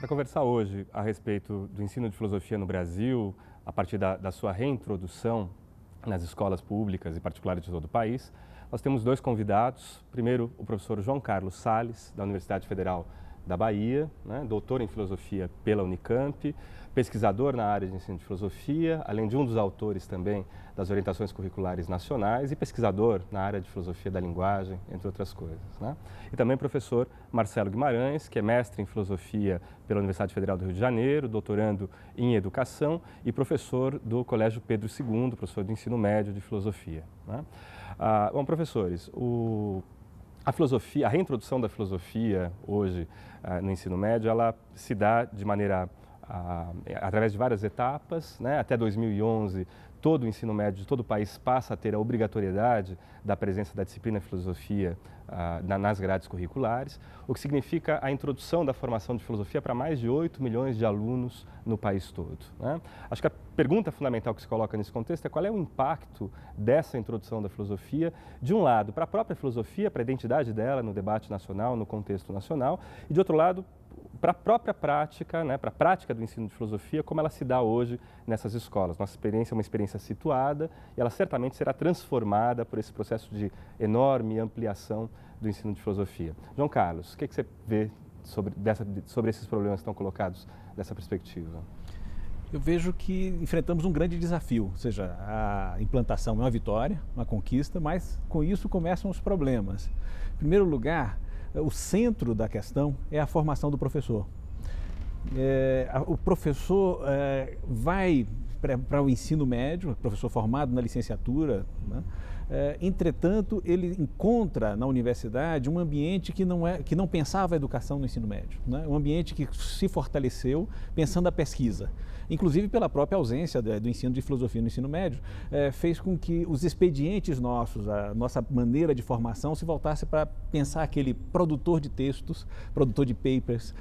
para conversar hoje a respeito do ensino de filosofia no Brasil, a partir da sua reintrodução nas escolas públicas e particulares de todo o país. Nós temos dois convidados. Primeiro, o professor João Carlos Salles, da Universidade Federal da Bahia, doutor em filosofia pela Unicamp, pesquisador na área de ensino de filosofia, além de um dos autores também das orientações curriculares nacionais e pesquisador na área de filosofia da linguagem, entre outras coisas. E também o professor Marcelo Guimarães, que é mestre em filosofia pela Universidade Federal do Rio de Janeiro, doutorando em educação e professor do Colégio Pedro II, professor de ensino médio de filosofia. Bom, professores, a filosofia, a reintrodução da filosofia hoje no ensino médio, ela se dá de maneira, através de várias etapas, Até 2011, todo o ensino médio de todo o país passa a ter a obrigatoriedade da presença da disciplina filosofia nas grades curriculares, o que significa a introdução da formação de filosofia para mais de 8 milhões de alunos no país todo. Acho que a pergunta fundamental que se coloca nesse contexto é qual é o impacto dessa introdução da filosofia, de um lado, para a própria filosofia, para a identidade dela no debate nacional, no contexto nacional, e de outro lado, para a própria prática, para a prática do ensino de filosofia, como ela se dá hoje nessas escolas. Nossa experiência é uma experiência situada e ela certamente será transformada por esse processo de enorme ampliação do ensino de filosofia. João Carlos, o que você vê sobre esses problemas que estão colocados dessa perspectiva? Eu vejo que enfrentamos um grande desafio, ou seja, a implantação é uma vitória, uma conquista, mas com isso começam os problemas. Em primeiro lugar, o centro da questão é a formação do professor. O professor vai para o ensino médio, professor formado na licenciatura, entretanto, ele encontra na universidade um ambiente que não pensava a educação no ensino médio, um ambiente que se fortaleceu pensando a pesquisa. Inclusive pela própria ausência do ensino de filosofia no ensino médio, fez com que os expedientes nossos, a nossa maneira de formação se voltasse para pensar aquele produtor de textos, produtor de papers,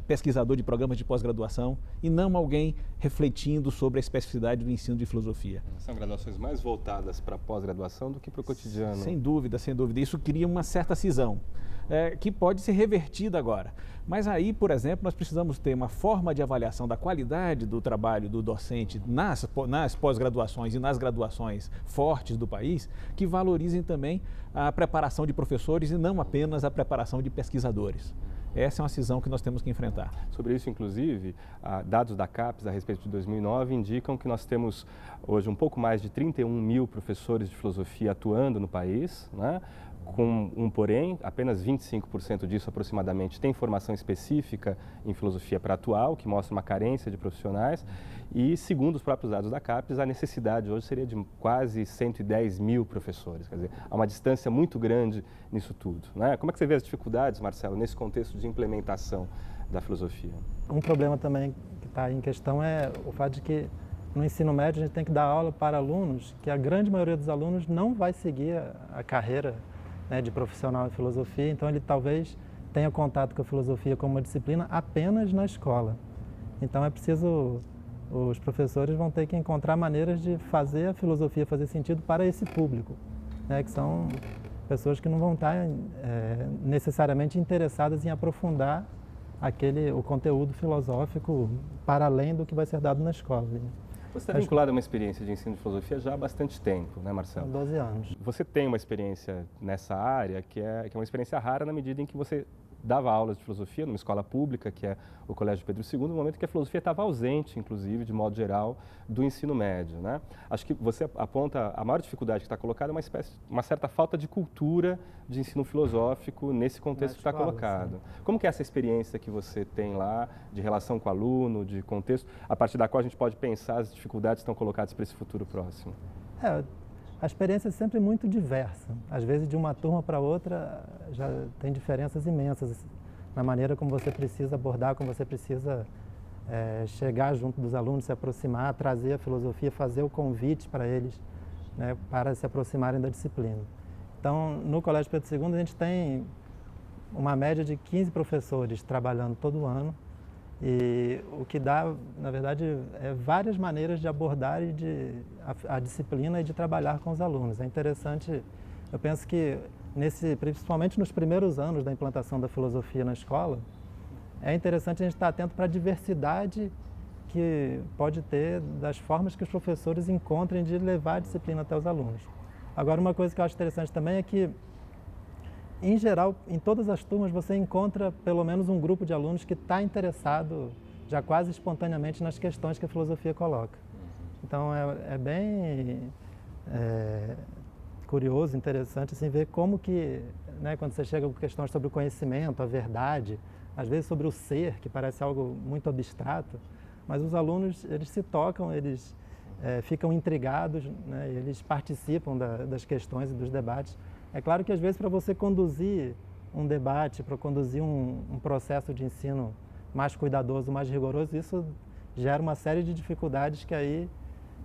pesquisador de programas de pós-graduação e não alguém refletindo sobre a especificidade do ensino de filosofia. São graduações mais voltadas para a pós-graduação do que para o cotidiano. Sem dúvida, sem dúvida. Isso cria uma certa cisão, que pode ser revertida agora. Mas aí, por exemplo, nós precisamos ter uma forma de avaliação da qualidade do trabalho do docente nas pós-graduações e nas graduações fortes do país, que valorizem também a preparação de professores e não apenas a preparação de pesquisadores. Essa é uma cisão que nós temos que enfrentar. Sobre isso, inclusive, dados da CAPES a respeito de 2009 indicam que nós temos hoje um pouco mais de 31 mil professores de filosofia atuando no país, com um porém, apenas 25% disso aproximadamente tem formação específica em filosofia para atuar, o que mostra uma carência de profissionais. E, segundo os próprios dados da CAPES, a necessidade hoje seria de quase 110 mil professores. Quer dizer, há uma distância muito grande nisso tudo. Como é que você vê as dificuldades, Marcelo, nesse contexto de implementação da filosofia? Um problema também que está em questão é o fato de que no ensino médio a gente tem que dar aula para alunos que a grande maioria dos alunos não vai seguir a carreira de profissional em filosofia, então ele talvez tenha contato com a filosofia como uma disciplina apenas na escola. Então é preciso, os professores vão ter que encontrar maneiras de fazer a filosofia fazer sentido para esse público, que são pessoas que não vão estar necessariamente interessadas em aprofundar o conteúdo filosófico para além do que vai ser dado na escola. Você está vinculado a uma experiência de ensino de filosofia já há bastante tempo, Marcelo? Há 12 anos. Você tem uma experiência nessa área que é uma experiência rara na medida em que você dava aulas de filosofia numa escola pública, que é o Colégio Pedro II, no momento que a filosofia estava ausente, inclusive, de modo geral, do ensino médio. Acho que você aponta a maior dificuldade que está colocada é uma certa falta de cultura de ensino filosófico nesse contexto que está colocado. Sim. Como que é essa experiência que você tem lá, de relação com o aluno, de contexto, a partir da qual a gente pode pensar as dificuldades que estão colocadas para esse futuro próximo? A experiência é sempre muito diversa. Às vezes, de uma turma para outra, já tem diferenças imensas na maneira como você precisa abordar, como você precisa chegar junto dos alunos, se aproximar, trazer a filosofia, fazer o convite para eles, para se aproximarem da disciplina. Então, no Colégio Pedro II, a gente tem uma média de 15 professores trabalhando todo ano, e o que dá, na verdade, várias maneiras de abordar a disciplina e de trabalhar com os alunos. É interessante, eu penso que, principalmente nos primeiros anos da implantação da filosofia na escola, é interessante a gente estar atento para a diversidade que pode ter das formas que os professores encontrem de levar a disciplina até os alunos. Agora, uma coisa que eu acho interessante também é que, em geral, em todas as turmas você encontra pelo menos um grupo de alunos que está interessado já quase espontaneamente nas questões que a filosofia coloca. Então é bem curioso, interessante assim, ver como que, né, quando você chega com questões sobre o conhecimento, a verdade, às vezes sobre o ser, que parece algo muito abstrato, mas os alunos, eles se tocam, eles ficam intrigados, né, eles participam das questões e dos debates. É claro que às vezes para você conduzir um debate, para conduzir um processo de ensino mais cuidadoso, mais rigoroso, isso gera uma série de dificuldades que aí,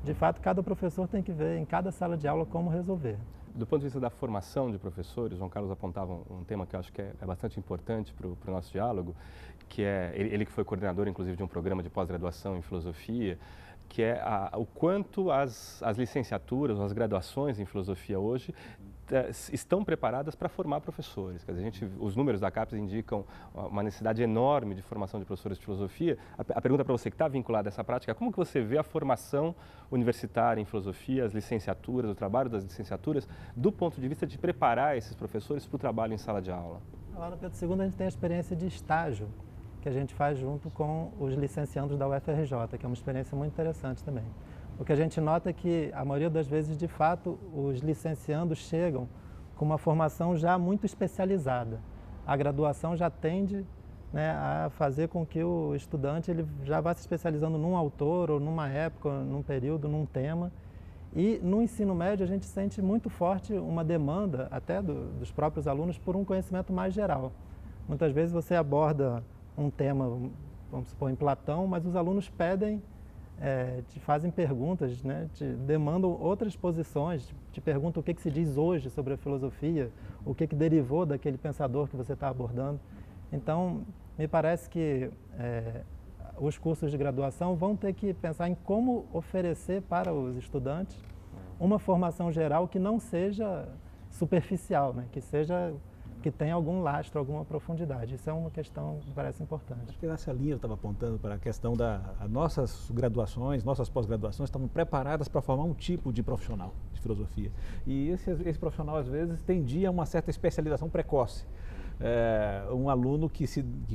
de fato, cada professor tem que ver em cada sala de aula como resolver. Do ponto de vista da formação de professores, João Carlos apontava um tema que eu acho que é bastante importante para o nosso diálogo, que é, ele que foi coordenador, inclusive, de um programa de pós-graduação em filosofia, que é o quanto as licenciaturas, as graduações em filosofia hoje estão preparadas para formar professores. Quer dizer, os números da CAPES indicam uma necessidade enorme de formação de professores de filosofia. A pergunta para você que está vinculada a essa prática é como que você vê a formação universitária em filosofia, as licenciaturas, o trabalho das licenciaturas, do ponto de vista de preparar esses professores para o trabalho em sala de aula? Lá no Pedro II a gente tem a experiência de estágio, que a gente faz junto com os licenciandos da UFRJ, que é uma experiência muito interessante também. O que a gente nota é que, a maioria das vezes, de fato, os licenciandos chegam com uma formação já muito especializada. A graduação já tende, né, a fazer com que o estudante ele já vá se especializando num autor, ou numa época, num período, num tema. E no ensino médio a gente sente muito forte uma demanda, até dos próprios alunos, por um conhecimento mais geral. Muitas vezes você aborda um tema, vamos supor, em Platão, mas os alunos pedem, te fazem perguntas, né, te demandam outras posições, te perguntam o que se diz hoje sobre a filosofia, o que derivou daquele pensador que você está abordando. Então, me parece que os cursos de graduação vão ter que pensar em como oferecer para os estudantes uma formação geral que não seja superficial, né, que tenha algum lastro, alguma profundidade. Isso é uma questão que parece importante. Acho que nessa linha eu estava apontando para a questão nossas graduações, nossas pós-graduações estavam preparadas para formar um tipo de profissional de filosofia. E esse profissional, às vezes, tendia a uma certa especialização precoce. Um aluno que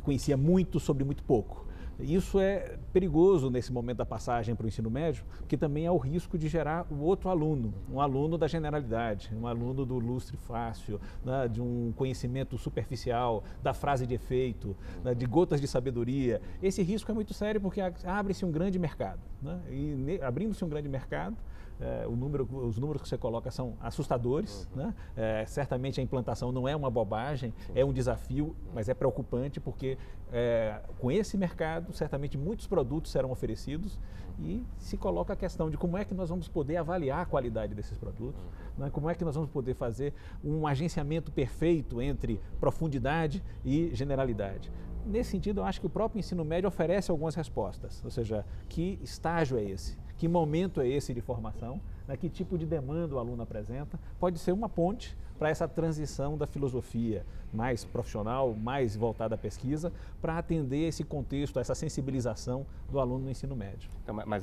conhecia muito sobre muito pouco. Isso é perigoso nesse momento da passagem para o ensino médio, porque também há o risco de gerar o outro aluno, um aluno da generalidade, um aluno do lustre fácil, né, de um conhecimento superficial, da frase de efeito, né, de gotas de sabedoria. Esse risco é muito sério porque abre-se um grande mercado, né, e abrindo-se um grande mercado, os números que você coloca são assustadores, né? Certamente a implantação não é uma bobagem, é um desafio, mas é preocupante porque com esse mercado certamente muitos produtos serão oferecidos e se coloca a questão de como é que nós vamos poder avaliar a qualidade desses produtos, né? Como é que nós vamos poder fazer um agenciamento perfeito entre profundidade e generalidade. Nesse sentido, eu acho que o próprio ensino médio oferece algumas respostas, ou seja, que estágio é esse? Que momento é esse de formação, né? Que tipo de demanda o aluno apresenta, pode ser uma ponte para essa transição da filosofia mais profissional, mais voltada à pesquisa, para atender esse contexto, essa sensibilização do aluno no ensino médio. Então, mas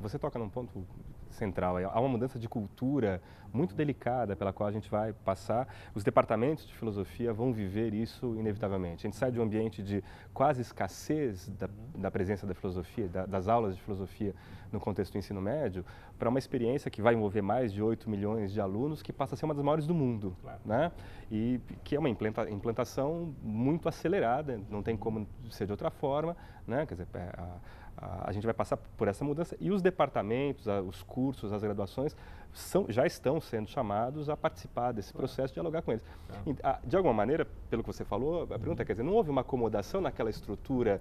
você toca num ponto central, há uma mudança de cultura muito delicada pela qual a gente vai passar. Os departamentos de filosofia vão viver isso inevitavelmente. A gente sai de um ambiente de quase escassez da presença da filosofia, das aulas de filosofia no contexto do ensino médio, para uma experiência que vai envolver mais de 8 milhões de alunos, que passa a ser uma das maiores do mundo, claro, né? E que é uma implantação muito acelerada, não tem como ser de outra forma, né? Quer dizer, a gente vai passar por essa mudança e os departamentos, os cursos, as graduações já estão sendo chamados a participar desse processo, dialogar com eles. De alguma maneira, pelo que você falou, a pergunta é, quer dizer, não houve uma acomodação naquela estrutura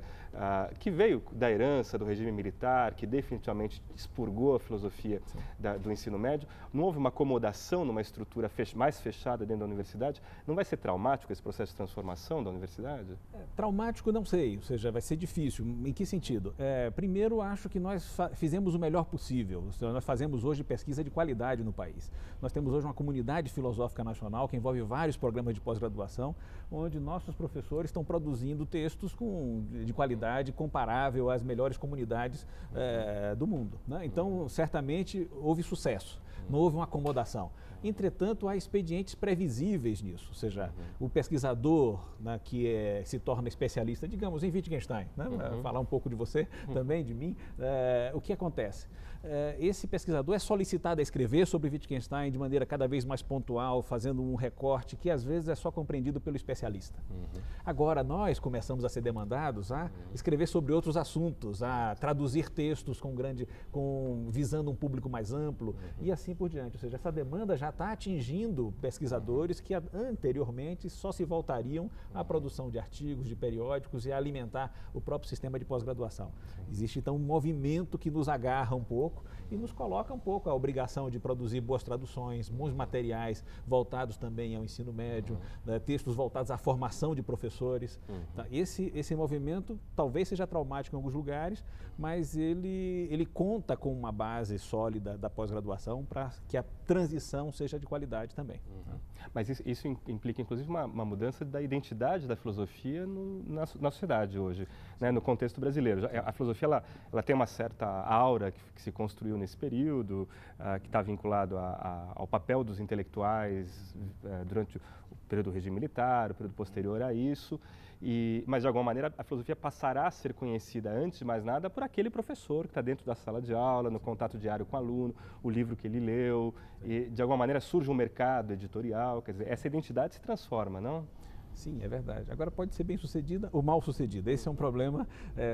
que veio da herança do regime militar, que definitivamente expurgou a filosofia do ensino médio, não houve uma acomodação numa estrutura mais fechada dentro da universidade? Não vai ser traumático esse processo de transformação da universidade? Traumático não sei, ou seja, vai ser difícil. Em que sentido? Primeiro, acho que nós fizemos o melhor possível. Nós fazemos hoje pesquisa de qualidade no país. Nós temos hoje uma comunidade filosófica nacional que envolve vários programas de pós-graduação, onde nossos professores estão produzindo textos de qualidade comparável às melhores comunidades do mundo, né? Então, certamente, houve sucesso, não houve uma acomodação. Entretanto, há expedientes previsíveis nisso, ou seja, o pesquisador, né, que se torna especialista, digamos, em Wittgenstein, né? Falar um pouco de você, também de mim, o que acontece? Esse pesquisador é solicitado a escrever sobre Wittgenstein de maneira cada vez mais pontual, fazendo um recorte que às vezes é só compreendido pelo especialista. Agora, nós começamos a ser demandados a escrever sobre outros assuntos, a traduzir textos visando um público mais amplo e assim por diante. Ou seja, essa demanda já está atingindo pesquisadores que anteriormente só se voltariam à produção de artigos, de periódicos e a alimentar o próprio sistema de pós-graduação. Existe então um movimento que nos agarra um pouco e nos coloca um pouco a obrigação de produzir boas traduções, bons materiais voltados também ao ensino médio, né, textos voltados à formação de professores. Tá? Esse movimento talvez seja traumático em alguns lugares, mas ele conta com uma base sólida da pós-graduação para que a transição seja de qualidade também. Mas isso implica, inclusive, uma mudança da identidade da filosofia na sociedade hoje, né, no contexto brasileiro. A filosofia ela tem uma certa aura que se construiu nesse período, que está vinculado ao papel dos intelectuais durante o período do regime militar, o período posterior a isso, mas de alguma maneira a filosofia passará a ser conhecida, antes de mais nada, por aquele professor que está dentro da sala de aula, no contato diário com o aluno, o livro que ele leu, e de alguma maneira surge um mercado editorial, quer dizer, essa identidade se transforma, não? Sim, é verdade. Agora pode ser bem sucedida ou mal sucedida. Esse é um problema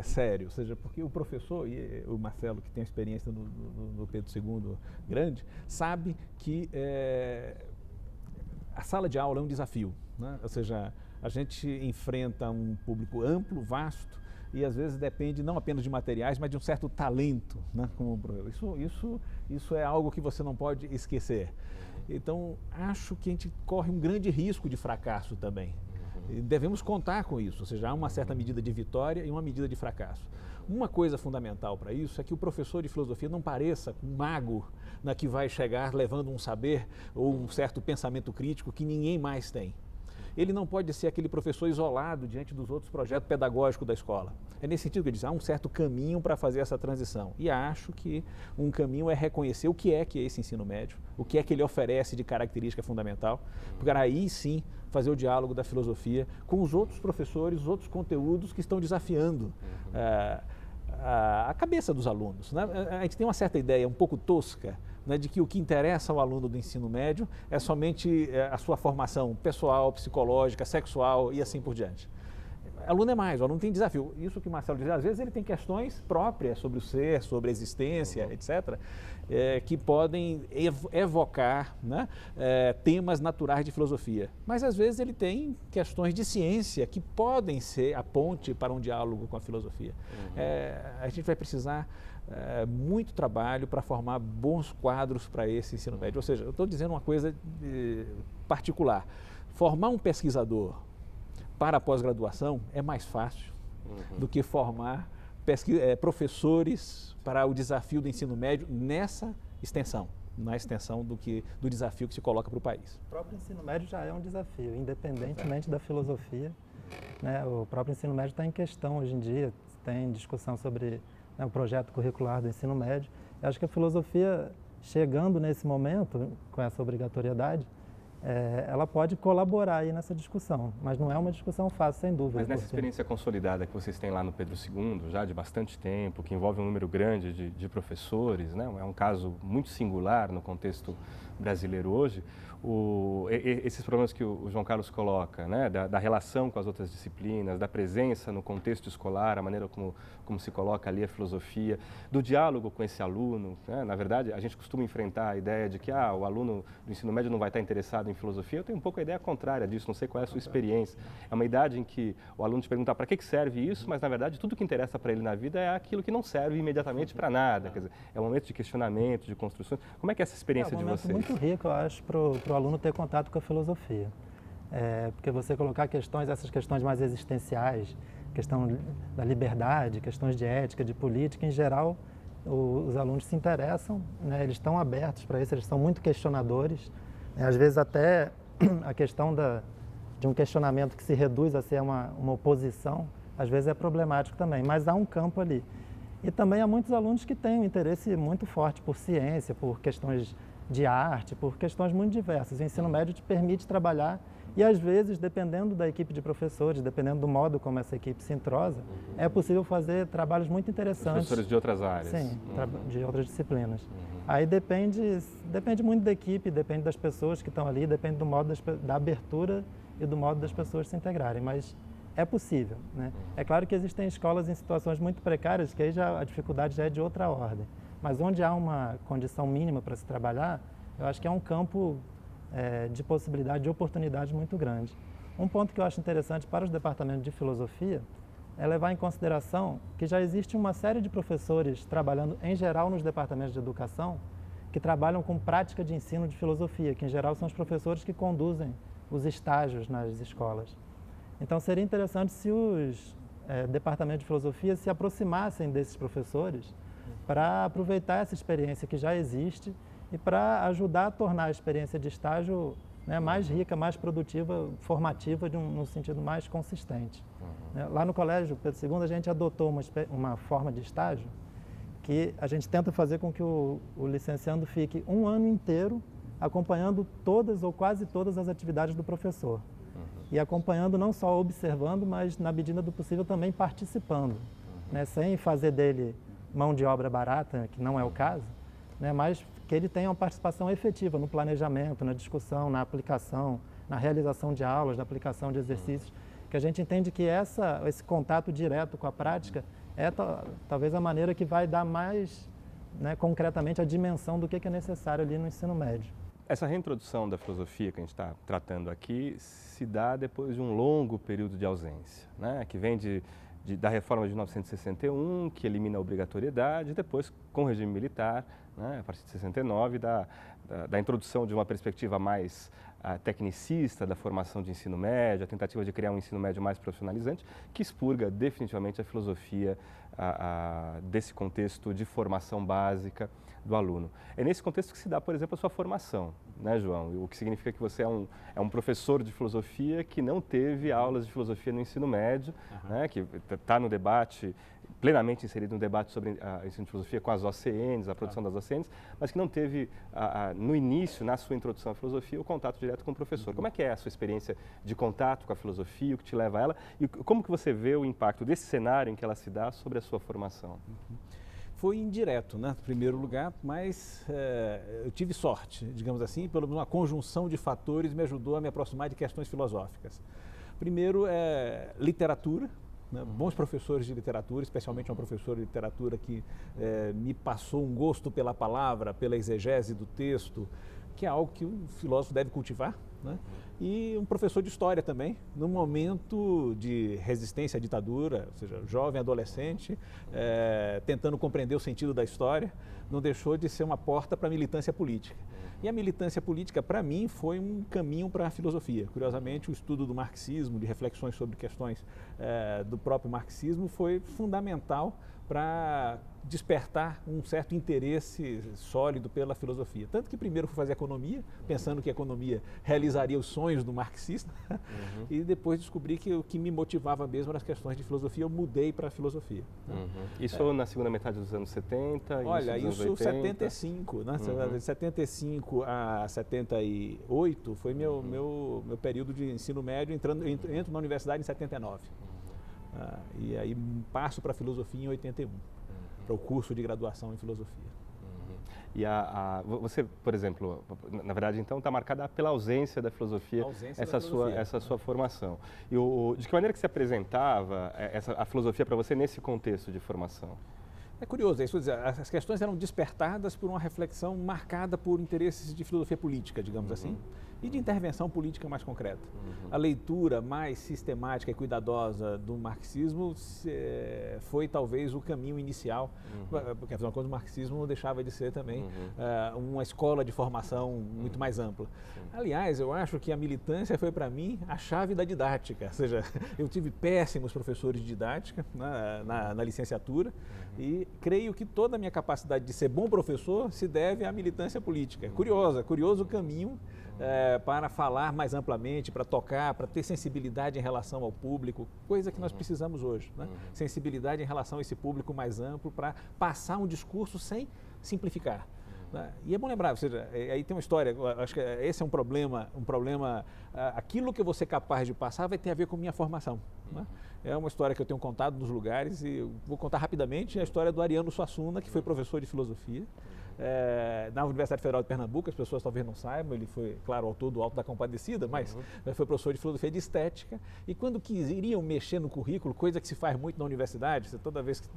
sério, ou seja, porque o professor, e o Marcelo, que tem experiência no Pedro II grande, sabe que a sala de aula é um desafio, né? Ou seja, a gente enfrenta um público amplo, vasto, e às vezes depende não apenas de materiais, mas de um certo talento, né? Isso é algo que você não pode esquecer. Então, acho que a gente corre um grande risco de fracasso também. E devemos contar com isso, ou seja, há uma certa medida de vitória e uma medida de fracasso. Uma coisa fundamental para isso é que o professor de filosofia não pareça um mago, né, que vai chegar levando um saber ou um certo pensamento crítico que ninguém mais tem. Ele não pode ser aquele professor isolado diante dos outros projetos pedagógicos da escola. É nesse sentido que ele diz, há um certo caminho para fazer essa transição. E acho que um caminho é reconhecer o que é esse ensino médio, o que é que ele oferece de característica fundamental, para aí sim fazer o diálogo da filosofia com os outros professores, os outros conteúdos que estão desafiando a cabeça dos alunos, né? A gente tem uma certa ideia um pouco tosca, né, de que o que interessa ao aluno do ensino médio é somente a sua formação pessoal, psicológica, sexual e assim por diante. O aluno é mais, o aluno tem desafio. Isso que o Marcelo dizia, às vezes ele tem questões próprias sobre o ser, sobre a existência, etc., que podem evocar, né, temas naturais de filosofia. Mas às vezes ele tem questões de ciência que podem ser a ponte para um diálogo com a filosofia. A gente vai precisar muito trabalho para formar bons quadros para esse ensino médio. Ou seja, eu estou dizendo uma coisa particular. Formar um pesquisador para a pós-graduação é mais fácil do que formar professores para o desafio do ensino médio nessa extensão, na extensão do desafio que se coloca para o país. O próprio ensino médio já é um desafio, independentemente da filosofia, né? O próprio ensino médio está em questão hoje em dia, tem discussão sobre, né, o projeto curricular do ensino médio. Eu acho que a filosofia, chegando nesse momento, com essa obrigatoriedade, ela pode colaborar aí nessa discussão, mas não é uma discussão fácil, sem dúvida. Mas nessa experiência consolidada que vocês têm lá no Pedro II, já de bastante tempo, que envolve um número grande de professores, né? É um caso muito singular no contexto brasileiro hoje, esses problemas que o João Carlos coloca, né? Da relação com as outras disciplinas, da presença no contexto escolar, a maneira como se coloca ali a filosofia, do diálogo com esse aluno, né? Na verdade, a gente costuma enfrentar a ideia de que o aluno do ensino médio não vai estar interessado em filosofia. Eu tenho um pouco a ideia contrária disso, não sei qual é a sua experiência. É uma idade em que o aluno te pergunta para que serve isso, mas na verdade tudo que interessa para ele na vida é aquilo que não serve imediatamente para nada. Quer dizer, é um momento de questionamento, de construção. Como é que é essa experiência de vocês? É um momento muito rico, eu acho, para o aluno ter contato com a filosofia. Porque você colocar essas questões mais existenciais, questão da liberdade, questões de ética, de política, em geral, os alunos se interessam, né? Eles estão abertos para isso, eles são muito questionadores, né? Às vezes até a questão de um questionamento que se reduz a ser uma oposição, às vezes é problemático também, mas há um campo ali. E também há muitos alunos que têm um interesse muito forte por ciência, por questões de arte, por questões muito diversas. O ensino médio te permite trabalhar e, às vezes, dependendo da equipe de professores, dependendo do modo como essa equipe se entrosa, é possível fazer trabalhos muito interessantes. Professores de outras áreas. Sim, de outras disciplinas. Aí depende muito da equipe, depende das pessoas que estão ali, depende do modo da abertura e do modo das pessoas se integrarem, mas é possível, né? É claro que existem escolas em situações muito precárias, que aí a dificuldade já é de outra ordem, mas onde há uma condição mínima para se trabalhar, eu acho que é um campo de possibilidade, de oportunidade muito grande. Um ponto que eu acho interessante para os departamentos de filosofia é levar em consideração que já existe uma série de professores trabalhando, em geral, nos departamentos de educação, que trabalham com prática de ensino de filosofia, que em geral são os professores que conduzem os estágios nas escolas. Então seria interessante se os departamentos de filosofia se aproximassem desses professores para aproveitar essa experiência que já existe e para ajudar a tornar a experiência de estágio, né, mais rica, mais produtiva, formativa, num sentido mais consistente. Lá no Colégio Pedro II a gente adotou uma forma de estágio que a gente tenta fazer com que o licenciando fique um ano inteiro acompanhando todas ou quase todas as atividades do professor. E acompanhando, não só observando, mas na medida do possível também participando, né? Sem fazer dele mão de obra barata, que não é o caso, né? Mas que ele tenha uma participação efetiva no planejamento, na discussão, na aplicação, na realização de aulas, na aplicação de exercícios, que a gente entende que esse contato direto com a prática é talvez a maneira que vai dar mais, né, concretamente a dimensão do que é necessário ali no ensino médio. Essa reintrodução da filosofia que a gente está tratando aqui se dá depois de um longo período de ausência, né? Que vem da reforma de 1961, que elimina a obrigatoriedade, e depois, com o regime militar, né, a partir de 69, da introdução de uma perspectiva mais tecnicista da formação de ensino médio, a tentativa de criar um ensino médio mais profissionalizante, que expurga definitivamente a filosofia desse contexto de formação básica do aluno. É nesse contexto que se dá, por exemplo, a sua formação, né, João? O que significa que você é um professor de filosofia que não teve aulas de filosofia no ensino médio, né, que está no debate, plenamente inserido no debate sobre ensino de filosofia com as OCNs, a produção das OCNs, mas que não teve, no início, na sua introdução à filosofia, o contato direto com o professor. Como é que é a sua experiência de contato com a filosofia, o que te leva a ela, e como que você vê o impacto desse cenário em que ela se dá sobre a sua formação? Foi indireto, né, em primeiro lugar, mas eu tive sorte, digamos assim, pela uma conjunção de fatores me ajudou a me aproximar de questões filosóficas. Primeiro, literatura, né, bons professores de literatura, especialmente uma professora de literatura que me passou um gosto pela palavra, pela exegese do texto, que é algo que um filósofo deve cultivar, né? E um professor de história também, num momento de resistência à ditadura, ou seja, jovem, adolescente, tentando compreender o sentido da história, não deixou de ser uma porta para a militância política. E a militância política, para mim, foi um caminho para a filosofia. Curiosamente, o estudo do marxismo, de reflexões sobre questões do próprio marxismo, foi fundamental para despertar um certo interesse sólido pela filosofia. Tanto que primeiro fui fazer economia, pensando que a economia realizaria os sonhos do marxista, e depois descobri que o que me motivava mesmo eram as questões de filosofia, eu mudei para a filosofia. Isso na segunda metade dos anos 70? Olha, isso dos anos 75, né? De 75 a 78 foi meu período de ensino médio, entro na universidade em 79. E aí passo para a filosofia em 81, para o curso de graduação em filosofia. E você, por exemplo, na verdade, então, está marcada pela ausência da filosofia, essa sua formação. E de que maneira que se apresentava a filosofia para você nesse contexto de formação? É curioso, isso, as questões eram despertadas por uma reflexão marcada por interesses de filosofia política, digamos assim, e de intervenção política mais concreta. A leitura mais sistemática e cuidadosa do marxismo foi talvez o caminho inicial, porque afinal de contas o marxismo não deixava de ser também uma escola de formação muito mais ampla. Aliás, eu acho que a militância foi para mim a chave da didática, ou seja, eu tive péssimos professores de didática na licenciatura e creio que toda a minha capacidade de ser bom professor se deve à militância política. Curioso o caminho para falar mais amplamente, para tocar, para ter sensibilidade em relação ao público, coisa que nós precisamos hoje, né? Sensibilidade em relação a esse público mais amplo para passar um discurso sem simplificar. Né? E é bom lembrar, ou seja, aí tem uma história, acho que esse é um problema, aquilo que eu vou ser capaz de passar vai ter a ver com minha formação. Né? É uma história que eu tenho contado nos lugares e eu vou contar rapidamente a história do Ariano Suassuna, que foi professor de filosofia na Universidade Federal de Pernambuco. As pessoas talvez não saibam, ele foi, claro, autor do Alto da Compadecida, mas foi professor de filosofia e de estética, e quando iriam mexer no currículo, coisa que se faz muito na universidade, toda vez que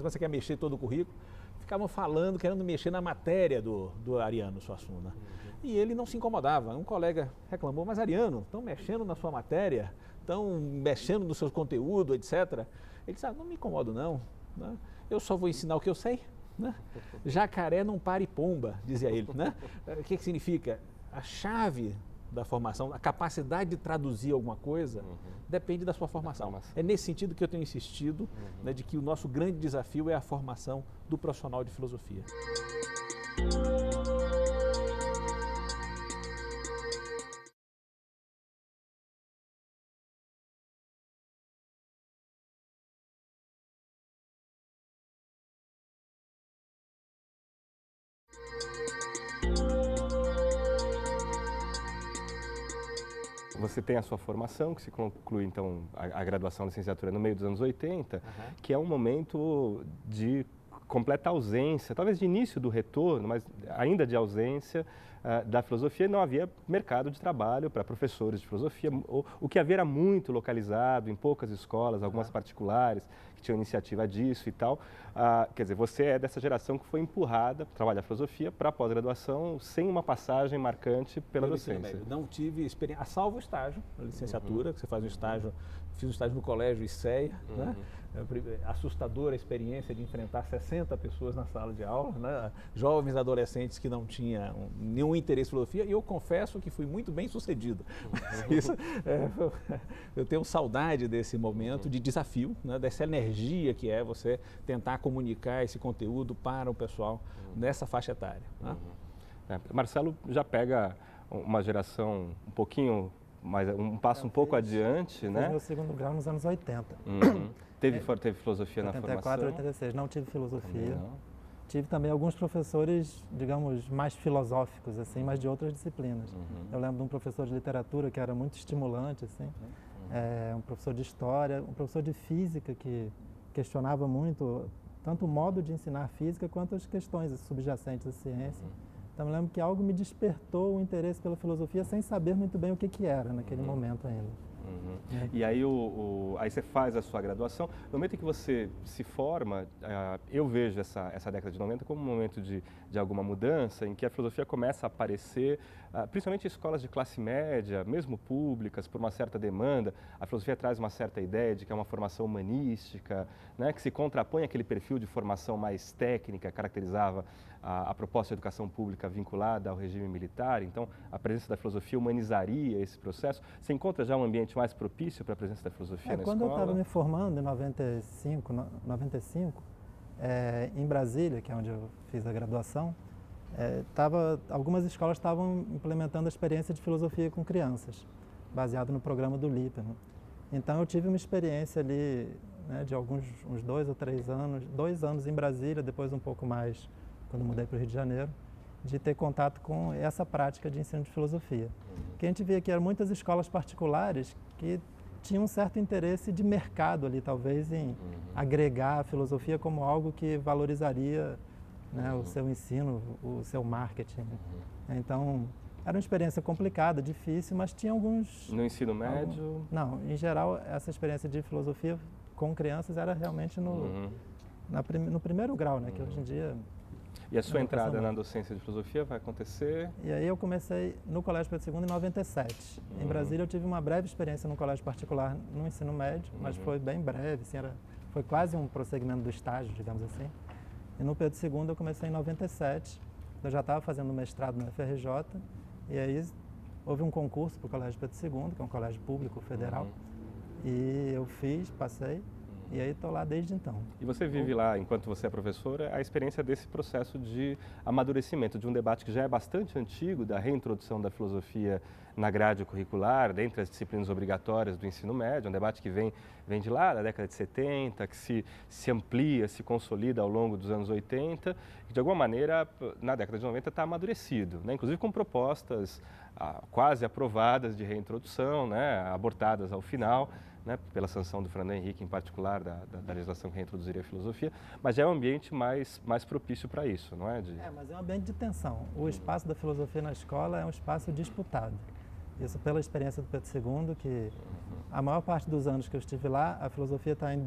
você quer mexer todo o currículo, ficavam falando, querendo mexer na matéria do Ariano Suassuna. E ele não se incomodava. Um colega reclamou, mas Ariano, estão mexendo na sua matéria, estão mexendo no seu conteúdo, etc. Ele disse, não me incomodo não, né? Eu só vou ensinar o que eu sei. Né? Jacaré não pare pomba, dizia ele. Né? O que significa? A chave da formação, a capacidade de traduzir alguma coisa, depende da sua formação. É nesse sentido que eu tenho insistido, né, de que o nosso grande desafio é a formação do profissional de filosofia. Você tem a sua formação, que se conclui, então, a graduação, a licenciatura no meio dos anos 80, que é um momento de completa ausência, talvez de início do retorno, mas ainda de ausência da filosofia. Não havia mercado de trabalho para professores de filosofia. O que havia era muito localizado em poucas escolas, algumas particulares, que tinham iniciativa disso e tal. Quer dizer, você é dessa geração que foi empurrada para trabalhar filosofia para a pós-graduação sem uma passagem marcante pela docência. Não tive experiência, salvo o estágio, a licenciatura, que você faz um estágio, fiz um estágio no colégio ICEA, né? Assustadora a experiência de enfrentar 60 pessoas na sala de aula, né? Jovens adolescentes que não tinham nenhum interesse em filosofia, e eu confesso que fui muito bem sucedido. Eu tenho saudade desse momento de desafio, né? Dessa energia que é você tentar comunicar esse conteúdo para o pessoal nessa faixa etária. Né? Marcelo já pega uma geração um pouquinho, um passo um pouco adiante, né? Fiz meu segundo grau nos anos 80. Teve filosofia na formação? 84, 86, não tive filosofia. Tive também alguns professores, digamos, mais filosóficos, assim, mas de outras disciplinas. Eu lembro de um professor de literatura que era muito estimulante, assim, um professor de história, um professor de física que questionava muito tanto o modo de ensinar física quanto as questões subjacentes à ciência. Então, eu lembro que algo me despertou o interesse pela filosofia sem saber muito bem o que era naquele momento ainda. E aí, aí você faz a sua graduação. No momento em que você se forma, eu vejo essa década de 90 como um momento de alguma mudança, em que a filosofia começa a aparecer, principalmente em escolas de classe média, mesmo públicas, por uma certa demanda. A filosofia traz uma certa ideia de que é uma formação humanística, né, que se contrapõe àquele perfil de formação mais técnica, caracterizava a proposta de educação pública vinculada ao regime militar. Então, a presença da filosofia humanizaria esse processo. Você encontra já um ambiente mais propício para a presença da filosofia na escola? Quando eu estava me formando, em 95, em Brasília, que é onde eu fiz a graduação, algumas escolas estavam implementando a experiência de filosofia com crianças, baseado no programa do Líbano. Então, eu tive uma experiência ali, né, de uns 2 ou 3 anos, 2 anos em Brasília, depois um pouco mais quando mudei para o Rio de Janeiro, de ter contato com essa prática de ensino de filosofia. O que a gente via que eram muitas escolas particulares que tinham um certo interesse de mercado ali, talvez, em agregar a filosofia como algo que valorizaria, né, o seu ensino, o seu marketing. Então, era uma experiência complicada, difícil, mas tinha alguns... No ensino médio? Não, em geral, essa experiência de filosofia com crianças era realmente no primeiro grau, né, que hoje em dia... E a sua entrada na docência de filosofia vai acontecer? E aí eu comecei no Colégio Pedro II em 97. Em Brasília eu tive uma breve experiência no colégio particular no ensino médio, mas foi bem breve, assim, foi quase um prosseguimento do estágio, digamos assim. E no Pedro II eu comecei em 97, eu já estava fazendo mestrado na FRJ, e aí houve um concurso para o Colégio Pedro II, que é um colégio público federal, e eu fiz, passei, e aí estou lá desde então. E você vive lá, enquanto você é professora, a experiência desse processo de amadurecimento, de um debate que já é bastante antigo, da reintrodução da filosofia na grade curricular, dentre as disciplinas obrigatórias do ensino médio, um debate que vem de lá, da década de 70, que se amplia, se consolida ao longo dos anos 80, que de alguma maneira, na década de 90, está amadurecido, né? Inclusive com propostas quase aprovadas de reintrodução, né? Abortadas ao final, né, pela sanção do Fernando Henrique, em particular, da legislação que reintroduziria a filosofia, mas já é um ambiente mais propício para isso, não é? Mas é um ambiente de tensão. O espaço da filosofia na escola é um espaço disputado. Isso pela experiência do Pedro II, que a maior parte dos anos que eu estive lá, a filosofia está em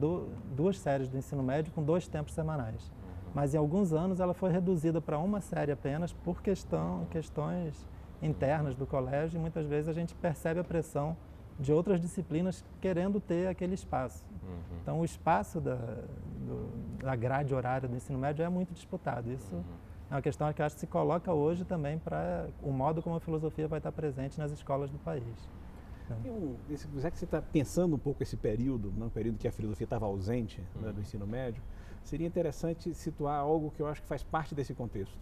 duas séries do ensino médio com 2 tempos semanais. Mas em alguns anos ela foi reduzida para uma série apenas por questões internas do colégio, e muitas vezes a gente percebe a pressão de outras disciplinas querendo ter aquele espaço. Então o espaço da grade horária do ensino médio é muito disputado. Isso é uma questão que eu acho que se coloca hoje também para o modo como a filosofia vai estar presente nas escolas do país. Já que você está pensando um pouco esse período, um período que a filosofia estava ausente, né, do ensino médio, seria interessante situar algo que eu acho que faz parte desse contexto,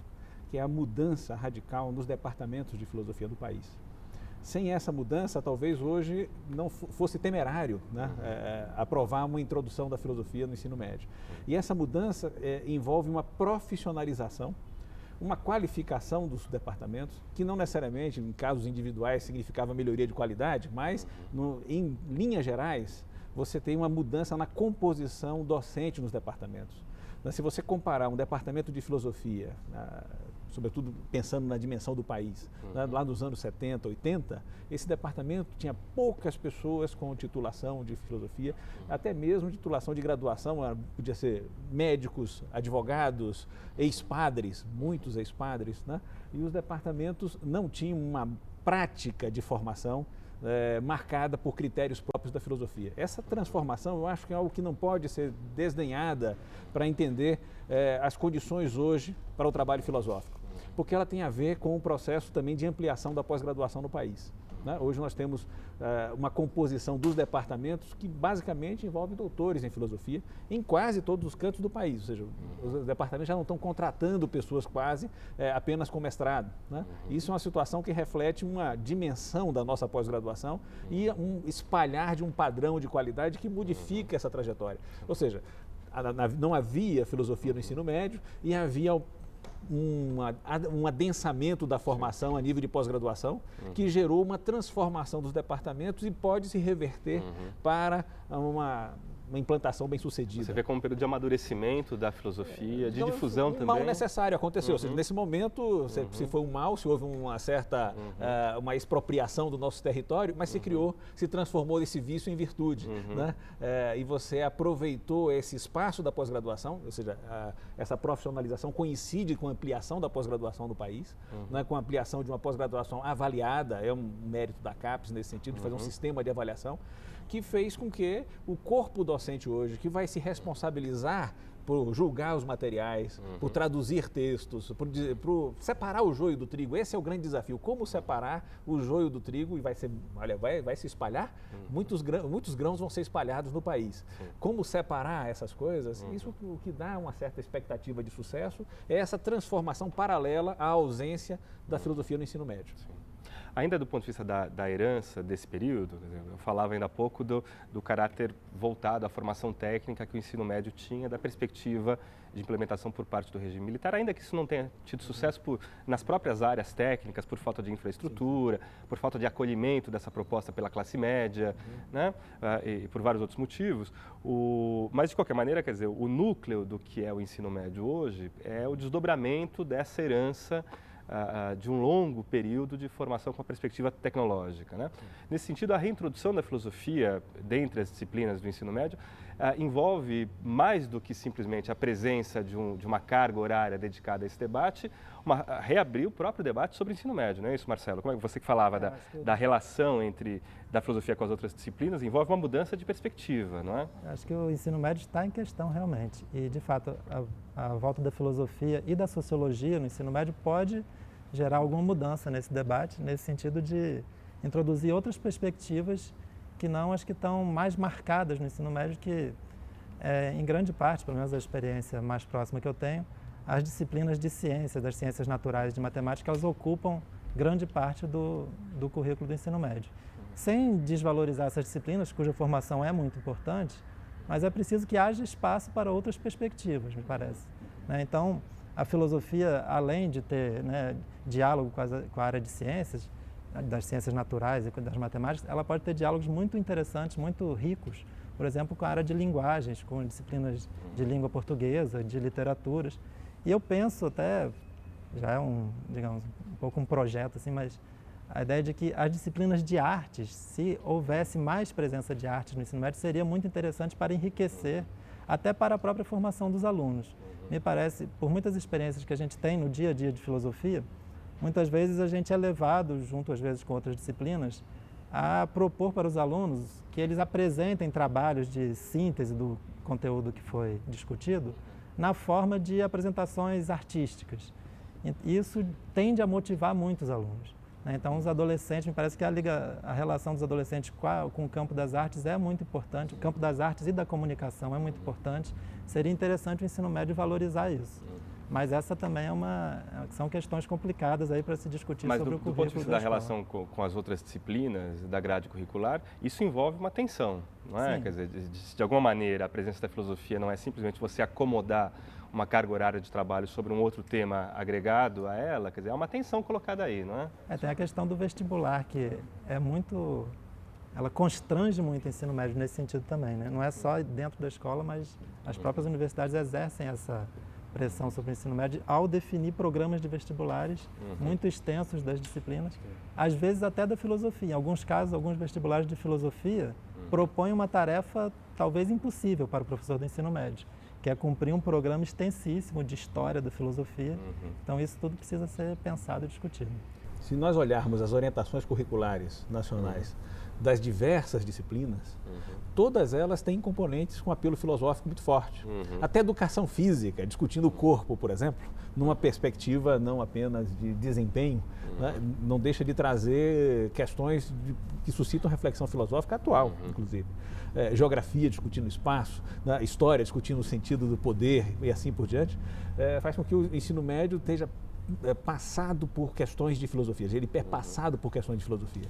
que é a mudança radical nos departamentos de filosofia do país. Sem essa mudança, talvez hoje não fosse temerário, né, aprovar uma introdução da filosofia no ensino médio. E essa mudança envolve uma profissionalização, uma qualificação dos departamentos, que não necessariamente, em casos individuais, significava melhoria de qualidade, mas, em linhas gerais, você tem uma mudança na composição docente nos departamentos. Se você comparar um departamento de filosofia, sobretudo pensando na dimensão do país, lá nos anos 70, 80, esse departamento tinha poucas pessoas com titulação de filosofia, até mesmo titulação de graduação, podia ser médicos, advogados, ex-padres, muitos ex-padres, né? E os departamentos não tinham uma prática de formação marcada por critérios próprios da filosofia. Essa transformação, eu acho que é algo que não pode ser desdenhada para entender as condições hoje para o trabalho filosófico, porque ela tem a ver com o processo também de ampliação da pós-graduação no país. Né? Hoje nós temos uma composição dos departamentos que basicamente envolve doutores em filosofia em quase todos os cantos do país, ou seja, os departamentos já não estão contratando pessoas quase apenas com mestrado. Né? Isso é uma situação que reflete uma dimensão da nossa pós-graduação e um espalhar de um padrão de qualidade que modifica essa trajetória. Ou seja, não havia filosofia no ensino médio e havia um adensamento da formação a nível de pós-graduação, que gerou uma transformação dos departamentos e pode se reverter para uma implantação bem sucedida. Você vê como um período de amadurecimento da filosofia, de difusão também. Um mal necessário aconteceu, ou seja, nesse momento, se foi um mal, se houve uma certa uma expropriação do nosso território, mas se transformou esse vício em virtude, né? E você aproveitou esse espaço da pós-graduação, ou seja, essa profissionalização coincide com a ampliação da pós-graduação no país, né? Com a ampliação de uma pós-graduação avaliada, é um mérito da CAPES nesse sentido, de fazer um sistema de avaliação, que fez com que o corpo docente hoje, que vai se responsabilizar por julgar os materiais, por traduzir textos, por separar o joio do trigo. Esse é o grande desafio, como separar o joio do trigo, e vai se espalhar, muitos grãos vão ser espalhados no país. Como separar essas coisas, isso o que dá uma certa expectativa de sucesso é essa transformação paralela à ausência da filosofia no ensino médio. Sim. Ainda do ponto de vista da herança desse período, eu falava ainda há pouco do caráter voltado à formação técnica que o ensino médio tinha, da perspectiva de implementação por parte do regime militar, ainda que isso não tenha tido sucesso nas próprias áreas técnicas, por falta de infraestrutura, por falta de acolhimento dessa proposta pela classe média, né? E por vários outros motivos. Mas, de qualquer maneira, quer dizer, o núcleo do que é o ensino médio hoje é o desdobramento dessa herança de um longo período de formação com a perspectiva tecnológica, né? Nesse sentido, a reintrodução da filosofia dentre as disciplinas do ensino médio envolve mais do que simplesmente a presença de uma carga horária dedicada a esse debate, reabrir o próprio debate sobre o ensino médio, não é isso, Marcelo? Como é que você que falava da relação da filosofia com as outras disciplinas, envolve uma mudança de perspectiva, não é? Acho que o ensino médio está em questão realmente e, de fato, a volta da filosofia e da sociologia no ensino médio pode gerar alguma mudança nesse debate, nesse sentido de introduzir outras perspectivas que não as que estão mais marcadas no ensino médio, que em grande parte, pelo menos a experiência mais próxima que eu tenho, as disciplinas de ciências, das ciências naturais, de matemática, elas ocupam grande parte do currículo do ensino médio. Sem desvalorizar essas disciplinas, cuja formação é muito importante, mas é preciso que haja espaço para outras perspectivas, me parece, né? Então, a filosofia, além de ter, né, diálogo com a área de ciências, das ciências naturais e das matemáticas, ela pode ter diálogos muito interessantes, muito ricos, por exemplo, com a área de linguagens, com disciplinas de língua portuguesa, de literaturas. E eu penso até, já é digamos, um pouco um projeto assim, mas a ideia de que as disciplinas de artes, se houvesse mais presença de artes no ensino médio, seria muito interessante para enriquecer, até para a própria formação dos alunos. Me parece, por muitas experiências que a gente tem no dia a dia de filosofia, muitas vezes a gente é levado, junto às vezes com outras disciplinas, a propor para os alunos que eles apresentem trabalhos de síntese do conteúdo que foi discutido na forma de apresentações artísticas. Isso tende a motivar muitos alunos, né? Então, os adolescentes, me parece que a relação dos adolescentes com o campo das artes é muito importante, o campo das artes e da comunicação é muito importante. Seria interessante o ensino médio valorizar isso. Mas essa também são questões complicadas aí para se discutir sobre o currículo. Mas do ponto de vista da relação com as outras disciplinas da grade curricular, isso envolve uma tensão, não é? Sim. Quer dizer, de alguma maneira, a presença da filosofia não é simplesmente você acomodar uma carga horária de trabalho sobre um outro tema agregado a ela, quer dizer, há uma tensão colocada aí, não é? Tem a questão do vestibular, que ela constrange muito o ensino médio nesse sentido também, né? Não é só dentro da escola, mas as próprias universidades exercem essa pressão sobre o ensino médio ao definir programas de vestibulares muito extensos das disciplinas, às vezes até da filosofia. Em alguns casos, alguns vestibulares de filosofia propõem uma tarefa talvez impossível para o professor do ensino médio, que é cumprir um programa extensíssimo de história da filosofia. Então, isso tudo precisa ser pensado e discutido. Se nós olharmos as orientações curriculares nacionais das diversas disciplinas, todas elas têm componentes com apelo filosófico muito forte. Até educação física, discutindo o corpo, por exemplo, numa perspectiva não apenas de desempenho, né? Não deixa de trazer questões que suscitam reflexão filosófica atual, inclusive. Geografia discutindo o espaço, né? História discutindo o sentido do poder e assim por diante, faz com que o ensino médio esteja passado por questões de filosofia, ele perpassado por questões de filosofia.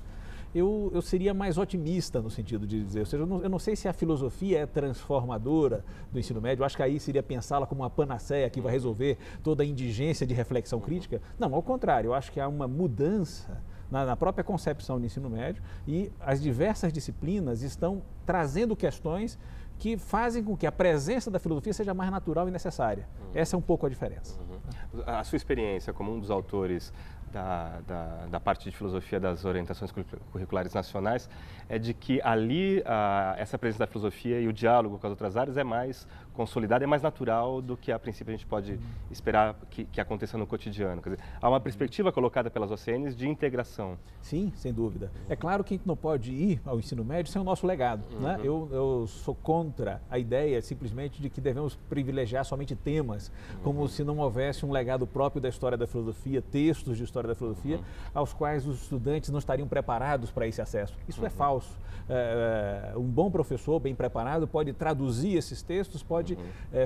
Eu seria mais otimista no sentido de dizer, ou seja, eu não sei se a filosofia é transformadora do ensino médio, eu acho que aí seria pensá-la como uma panaceia que vai resolver toda a indigência de reflexão crítica. Não, ao contrário, eu acho que há uma mudança na própria concepção do ensino médio e as diversas disciplinas estão trazendo questões que fazem com que a presença da filosofia seja mais natural e necessária. Essa é um pouco a diferença. A sua experiência como um dos autores da parte de filosofia das orientações curriculares nacionais é de que ali essa presença da filosofia e o diálogo com as outras áreas é mais consolidado, é mais natural do que a princípio a gente pode esperar que aconteça no cotidiano. Quer dizer, há uma perspectiva colocada pelas OCNs de integração. Sim, sem dúvida. É claro que a gente não pode ir ao ensino médio sem o nosso legado, né? Eu sou contra a ideia simplesmente de que devemos privilegiar somente temas, como se não houvesse um legado próprio da história da filosofia, textos de história da filosofia, aos quais os estudantes não estariam preparados para esse acesso. Isso é falso. Um bom professor bem preparado pode traduzir esses textos, pode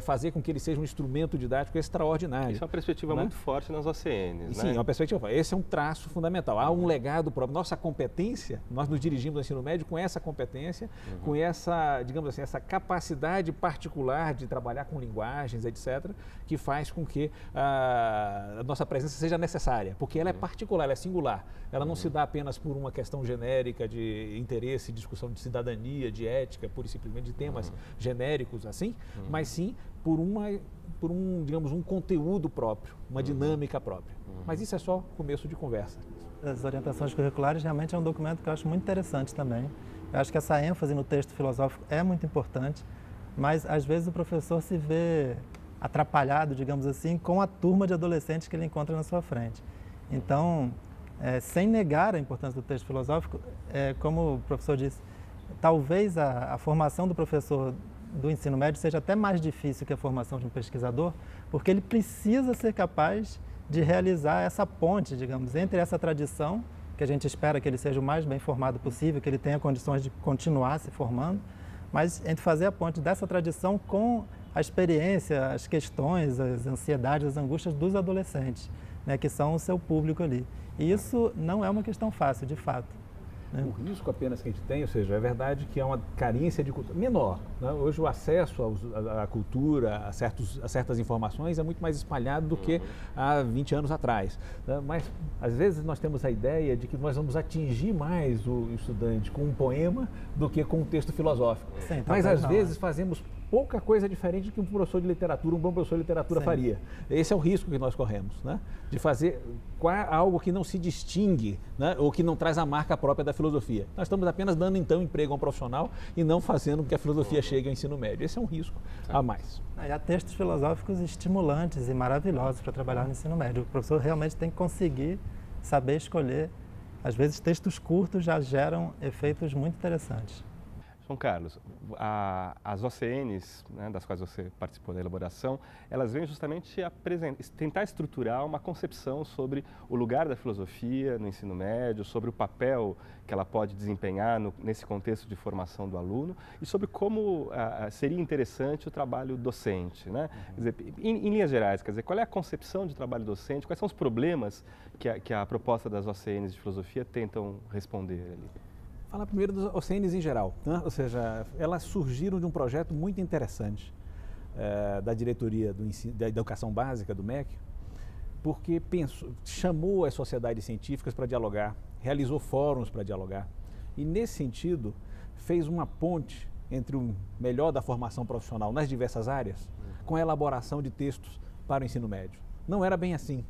fazer com que ele seja um instrumento didático extraordinário. Isso é uma perspectiva muito forte nas OCNs, Sim, né? É uma perspectiva. Esse é um traço fundamental. Há um legado próprio. Nossa competência, nós nos dirigimos ao ensino médio com essa competência, com essa, digamos assim, essa capacidade particular de trabalhar com linguagens, etc., que faz com que a nossa presença seja necessária, porque ela é particular, ela é singular. Ela não se dá apenas por uma questão genérica de interesse, discussão de cidadania, de ética, pura e simplesmente de temas genéricos assim, mas sim por digamos, um conteúdo próprio, uma dinâmica própria. Mas isso é só começo de conversa. As orientações curriculares realmente é um documento que eu acho muito interessante também. Eu acho que essa ênfase no texto filosófico é muito importante, mas às vezes o professor se vê atrapalhado, digamos assim, com a turma de adolescentes que ele encontra na sua frente. Então, sem negar a importância do texto filosófico, como o professor disse, talvez a formação do professor do ensino médio seja até mais difícil que a formação de um pesquisador, porque ele precisa ser capaz de realizar essa ponte, digamos, entre essa tradição, que a gente espera que ele seja o mais bem formado possível, que ele tenha condições de continuar se formando, mas entre fazer a ponte dessa tradição com a experiência, as questões, as ansiedades, as angústias dos adolescentes, né, que são o seu público ali. E isso não é uma questão fácil, de fato. O risco apenas que a gente tem, ou seja, é verdade que há uma carência de cultura menor, né? Hoje o acesso à cultura, a certas informações é muito mais espalhado do que há 20 anos atrás, né? Mas às vezes nós temos a ideia de que nós vamos atingir mais o estudante com um poema do que com um texto filosófico. Sim, mas às vezes fazemos pouca coisa diferente do que um professor de literatura, um bom professor de literatura faria. Esse é o risco que nós corremos, né? De fazer algo que não se distingue, né? Ou que não traz a marca própria da filosofia. Nós estamos apenas dando então emprego a um profissional e não fazendo com que a filosofia chegue ao ensino médio. Esse é um risco a mais. E há textos filosóficos estimulantes e maravilhosos para trabalhar no ensino médio. O professor realmente tem que conseguir saber escolher. Às vezes textos curtos já geram efeitos muito interessantes. João Carlos, as OCNs, né, das quais você participou da elaboração, elas vêm justamente tentar estruturar uma concepção sobre o lugar da filosofia no ensino médio, sobre o papel que ela pode desempenhar nesse contexto de formação do aluno e sobre como seria interessante o trabalho docente, né? Quer dizer, em linhas gerais, quer dizer, qual é a concepção de trabalho docente, quais são os problemas que a proposta das OCNs de filosofia tentam responder ali? Falar primeiro das OCNs em geral, né? Ou seja, elas surgiram de um projeto muito interessante da diretoria da educação básica do MEC, porque chamou as sociedades científicas para dialogar, realizou fóruns para dialogar e, nesse sentido, fez uma ponte entre o melhor da formação profissional nas diversas áreas com a elaboração de textos para o ensino médio. Não era bem assim.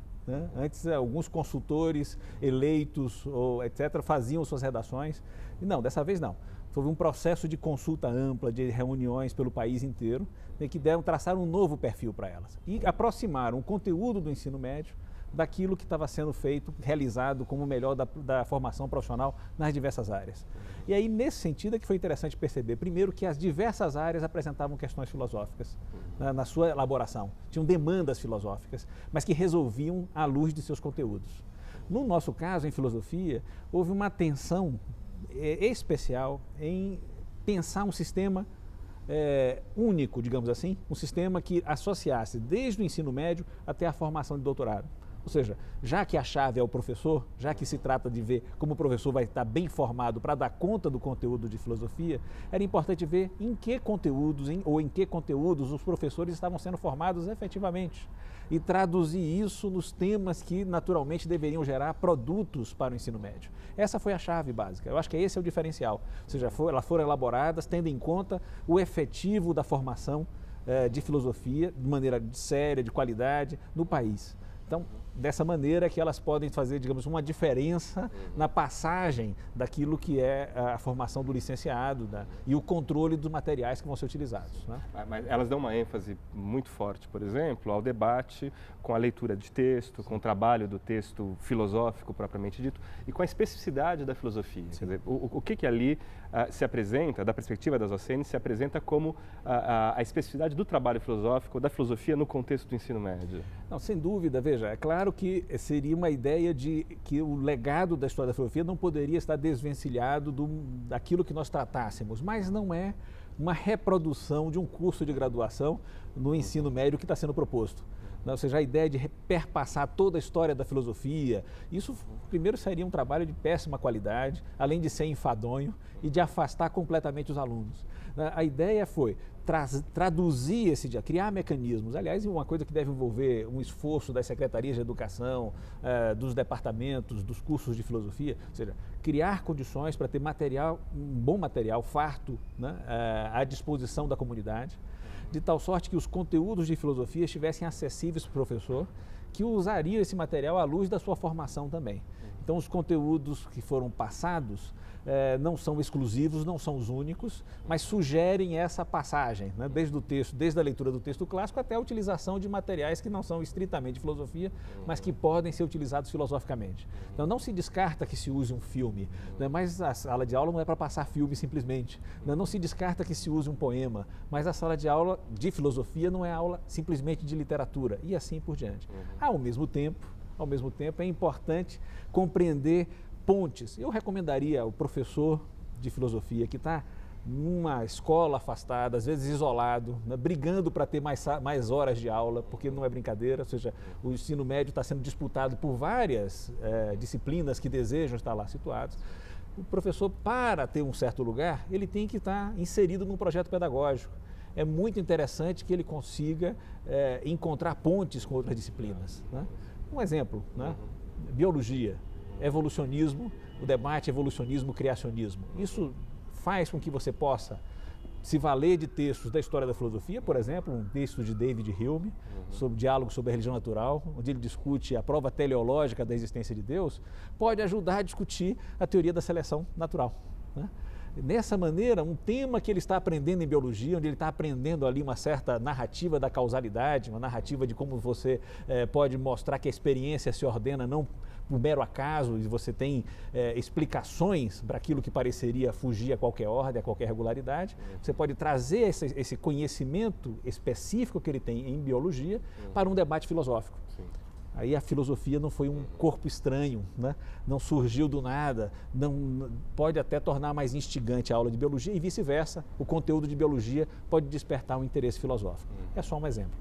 Antes, alguns consultores eleitos, ou etc., faziam suas redações. E não, dessa vez não. Houve um processo de consulta ampla, de reuniões pelo país inteiro, que traçar um novo perfil para elas. E aproximaram o conteúdo do ensino médio daquilo que estava sendo feito, realizado como o melhor da formação profissional nas diversas áreas. E aí, nesse sentido, é que foi interessante perceber, primeiro, que as diversas áreas apresentavam questões filosóficas na sua elaboração, tinham demandas filosóficas, mas que resolviam à luz de seus conteúdos. No nosso caso, em filosofia, houve uma atenção especial em pensar um sistema único, digamos assim, um sistema que associasse desde o ensino médio até a formação de doutorado. Ou seja, já que a chave é o professor, já que se trata de ver como o professor vai estar bem formado para dar conta do conteúdo de filosofia, era importante ver em que conteúdos os professores estavam sendo formados efetivamente e traduzir isso nos temas que naturalmente deveriam gerar produtos para o ensino médio. Essa foi a chave básica. Eu acho que esse é o diferencial. Ou seja, elas foram elaboradas tendo em conta o efetivo da formação de filosofia de maneira séria, de qualidade no país. Então, dessa maneira que elas podem fazer, digamos, uma diferença na passagem daquilo que é a formação do licenciado, né, e o controle dos materiais que vão ser utilizados, né? Mas elas dão uma ênfase muito forte, por exemplo, ao debate com a leitura de texto, com o trabalho do texto filosófico propriamente dito e com a especificidade da filosofia. Quer dizer, o que ali se apresenta, da perspectiva das OCNs, se apresenta como a especificidade do trabalho filosófico, da filosofia no contexto do ensino médio? Não, sem dúvida, veja, é claro que seria uma ideia de que o legado da história da filosofia não poderia estar desvencilhado daquilo que nós tratássemos, mas não é uma reprodução de um curso de graduação no ensino médio que está sendo proposto. Ou seja, a ideia de perpassar toda a história da filosofia, isso primeiro seria um trabalho de péssima qualidade, além de ser enfadonho e de afastar completamente os alunos. A ideia foi traduzir esse dia, criar mecanismos, aliás, uma coisa que deve envolver um esforço das secretarias de educação, dos departamentos, dos cursos de filosofia, ou seja, criar condições para ter material, um bom material, farto, né, à disposição da comunidade, de tal sorte que os conteúdos de filosofia estivessem acessíveis para o professor, que usaria esse material à luz da sua formação também. Então, os conteúdos que foram passados não são exclusivos, não são os únicos, mas sugerem essa passagem, né? Desde o texto, desde a leitura do texto clássico até a utilização de materiais que não são estritamente filosofia, mas que podem ser utilizados filosoficamente. Então, não se descarta que se use um filme, né? Mas a sala de aula não é para passar filme simplesmente. Né? Não se descarta que se use um poema, mas a sala de aula de filosofia não é aula simplesmente de literatura, e assim por diante. Ao mesmo tempo, é importante compreender pontes. Eu recomendaria ao professor de filosofia que está numa escola afastada, às vezes isolado, né, brigando para ter mais horas de aula, porque não é brincadeira, ou seja, o ensino médio está sendo disputado por várias disciplinas que desejam estar lá situados. O professor, para ter um certo lugar, ele tem que estar inserido num projeto pedagógico. É muito interessante que ele consiga encontrar pontes com outras disciplinas, né? Um exemplo, né? Biologia, evolucionismo, o debate evolucionismo-criacionismo. Isso faz com que você possa se valer de textos da história da filosofia, por exemplo, um texto de David Hume, sobre diálogo sobre a religião natural, onde ele discute a prova teleológica da existência de Deus, pode ajudar a discutir a teoria da seleção natural, né? Nessa maneira, um tema que ele está aprendendo em biologia, onde ele está aprendendo ali uma certa narrativa da causalidade, uma narrativa de como você pode mostrar que a experiência se ordena não por mero acaso, e você tem explicações para aquilo que pareceria fugir a qualquer ordem, a qualquer regularidade. Você pode trazer esse conhecimento específico que ele tem em biologia para um debate filosófico. Sim. Aí a filosofia não foi um corpo estranho, né? Não surgiu do nada, pode até tornar mais instigante a aula de biologia e vice-versa, o conteúdo de biologia pode despertar um interesse filosófico. É só um exemplo.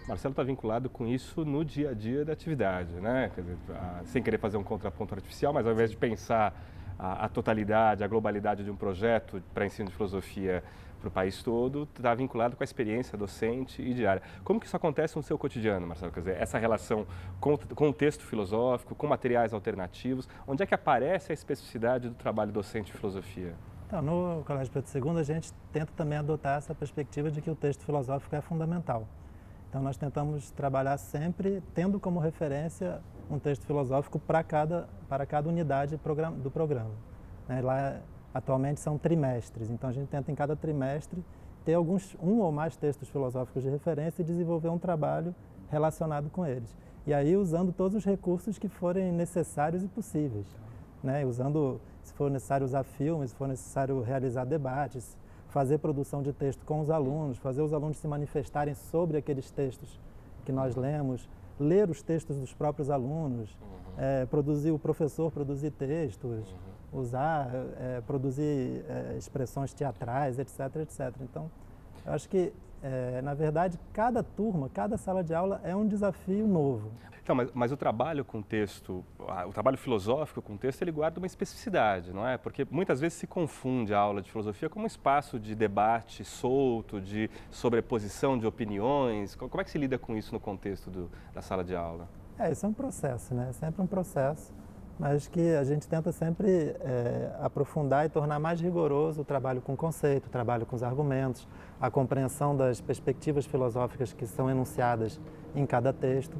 Marcelo está vinculado com isso no dia a dia da atividade, né? Quer dizer, sem querer fazer um contraponto artificial, mas ao invés de pensar a totalidade, a globalidade de um projeto para ensino de filosofia para o país todo, está vinculado com a experiência docente e diária. Como que isso acontece no seu cotidiano, Marcelo? Quer dizer, essa relação com o texto filosófico, com materiais alternativos, onde é que aparece a especificidade do trabalho docente de filosofia? Então, no Colégio Pedro II, a gente tenta também adotar essa perspectiva de que o texto filosófico é fundamental. Então, nós tentamos trabalhar sempre tendo como referência um texto filosófico para cada unidade do programa, né? Lá, atualmente, são trimestres, então a gente tenta em cada trimestre ter um ou mais textos filosóficos de referência e desenvolver um trabalho relacionado com eles. E aí, usando todos os recursos que forem necessários e possíveis, né? Usando, se for necessário usar filmes, se for necessário realizar debates, fazer produção de texto com os alunos, fazer os alunos se manifestarem sobre aqueles textos que nós lemos, ler os textos dos próprios alunos, o professor produzir textos, produzir expressões teatrais, etc, etc. Então, eu acho que, na verdade, cada turma, cada sala de aula é um desafio novo. Então, mas o trabalho com texto, o trabalho filosófico com texto, ele guarda uma especificidade, não é? Porque muitas vezes se confunde a aula de filosofia como um espaço de debate solto, de sobreposição de opiniões. Como é que se lida com isso no contexto da sala de aula? Isso é um processo, né? É sempre um processo, mas que a gente tenta sempre aprofundar e tornar mais rigoroso o trabalho com o conceito, o trabalho com os argumentos, a compreensão das perspectivas filosóficas que são enunciadas em cada texto.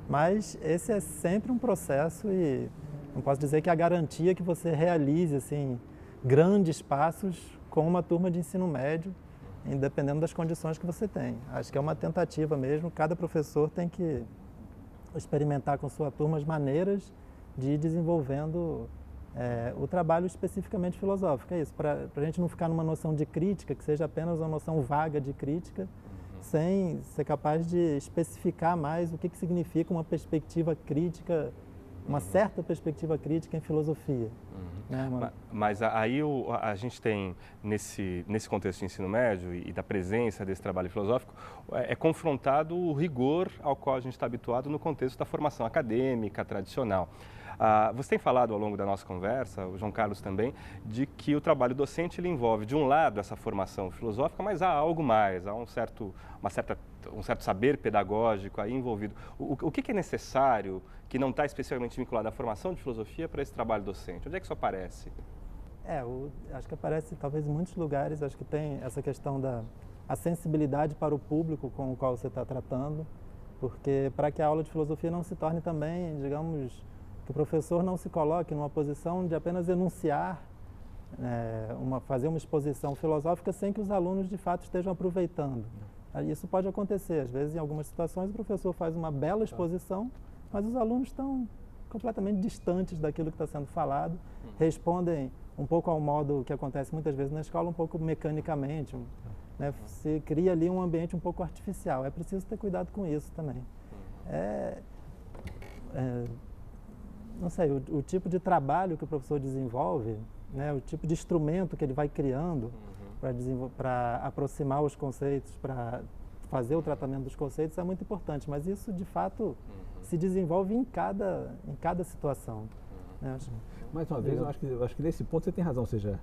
Mas esse é sempre um processo e não posso dizer que é a garantia que você realize assim, grandes passos com uma turma de ensino médio, dependendo das condições que você tem. Acho que é uma tentativa mesmo, cada professor tem que experimentar com sua turma as maneiras de ir desenvolvendo o trabalho especificamente filosófico. É isso, para a gente não ficar numa noção de crítica, que seja apenas uma noção vaga de crítica, sem ser capaz de especificar mais o que significa uma perspectiva crítica, uma certa perspectiva crítica em filosofia. Né? Mas aí a gente tem, nesse contexto de ensino médio e da presença desse trabalho filosófico, é confrontado o rigor ao qual a gente está habituado no contexto da formação acadêmica tradicional. Você tem falado ao longo da nossa conversa, o João Carlos também, de que o trabalho docente ele envolve, de um lado, essa formação filosófica, mas há algo mais, há um certo saber pedagógico aí envolvido. O que é necessário, que não está especialmente vinculado à formação de filosofia, para esse trabalho docente? Onde é que isso aparece? Acho que aparece talvez em muitos lugares. Acho que tem essa questão da sensibilidade para o público com o qual você está tratando, porque para que a aula de filosofia não se torne também, digamos, que o professor não se coloque numa posição de apenas enunciar, fazer uma exposição filosófica sem que os alunos de fato estejam aproveitando. Isso pode acontecer, às vezes em algumas situações o professor faz uma bela exposição, mas os alunos estão completamente distantes daquilo que está sendo falado, respondem um pouco ao modo que acontece muitas vezes na escola, um pouco mecanicamente, né? Se cria ali um ambiente um pouco artificial. É preciso ter cuidado com isso também. Não sei, o tipo de trabalho que o professor desenvolve, né? O tipo de instrumento que ele vai criando para aproximar os conceitos, para fazer o tratamento dos conceitos é muito importante, mas isso de fato se desenvolve em cada situação. Né? Mais uma vez, eu acho que nesse ponto você tem razão, ou seja,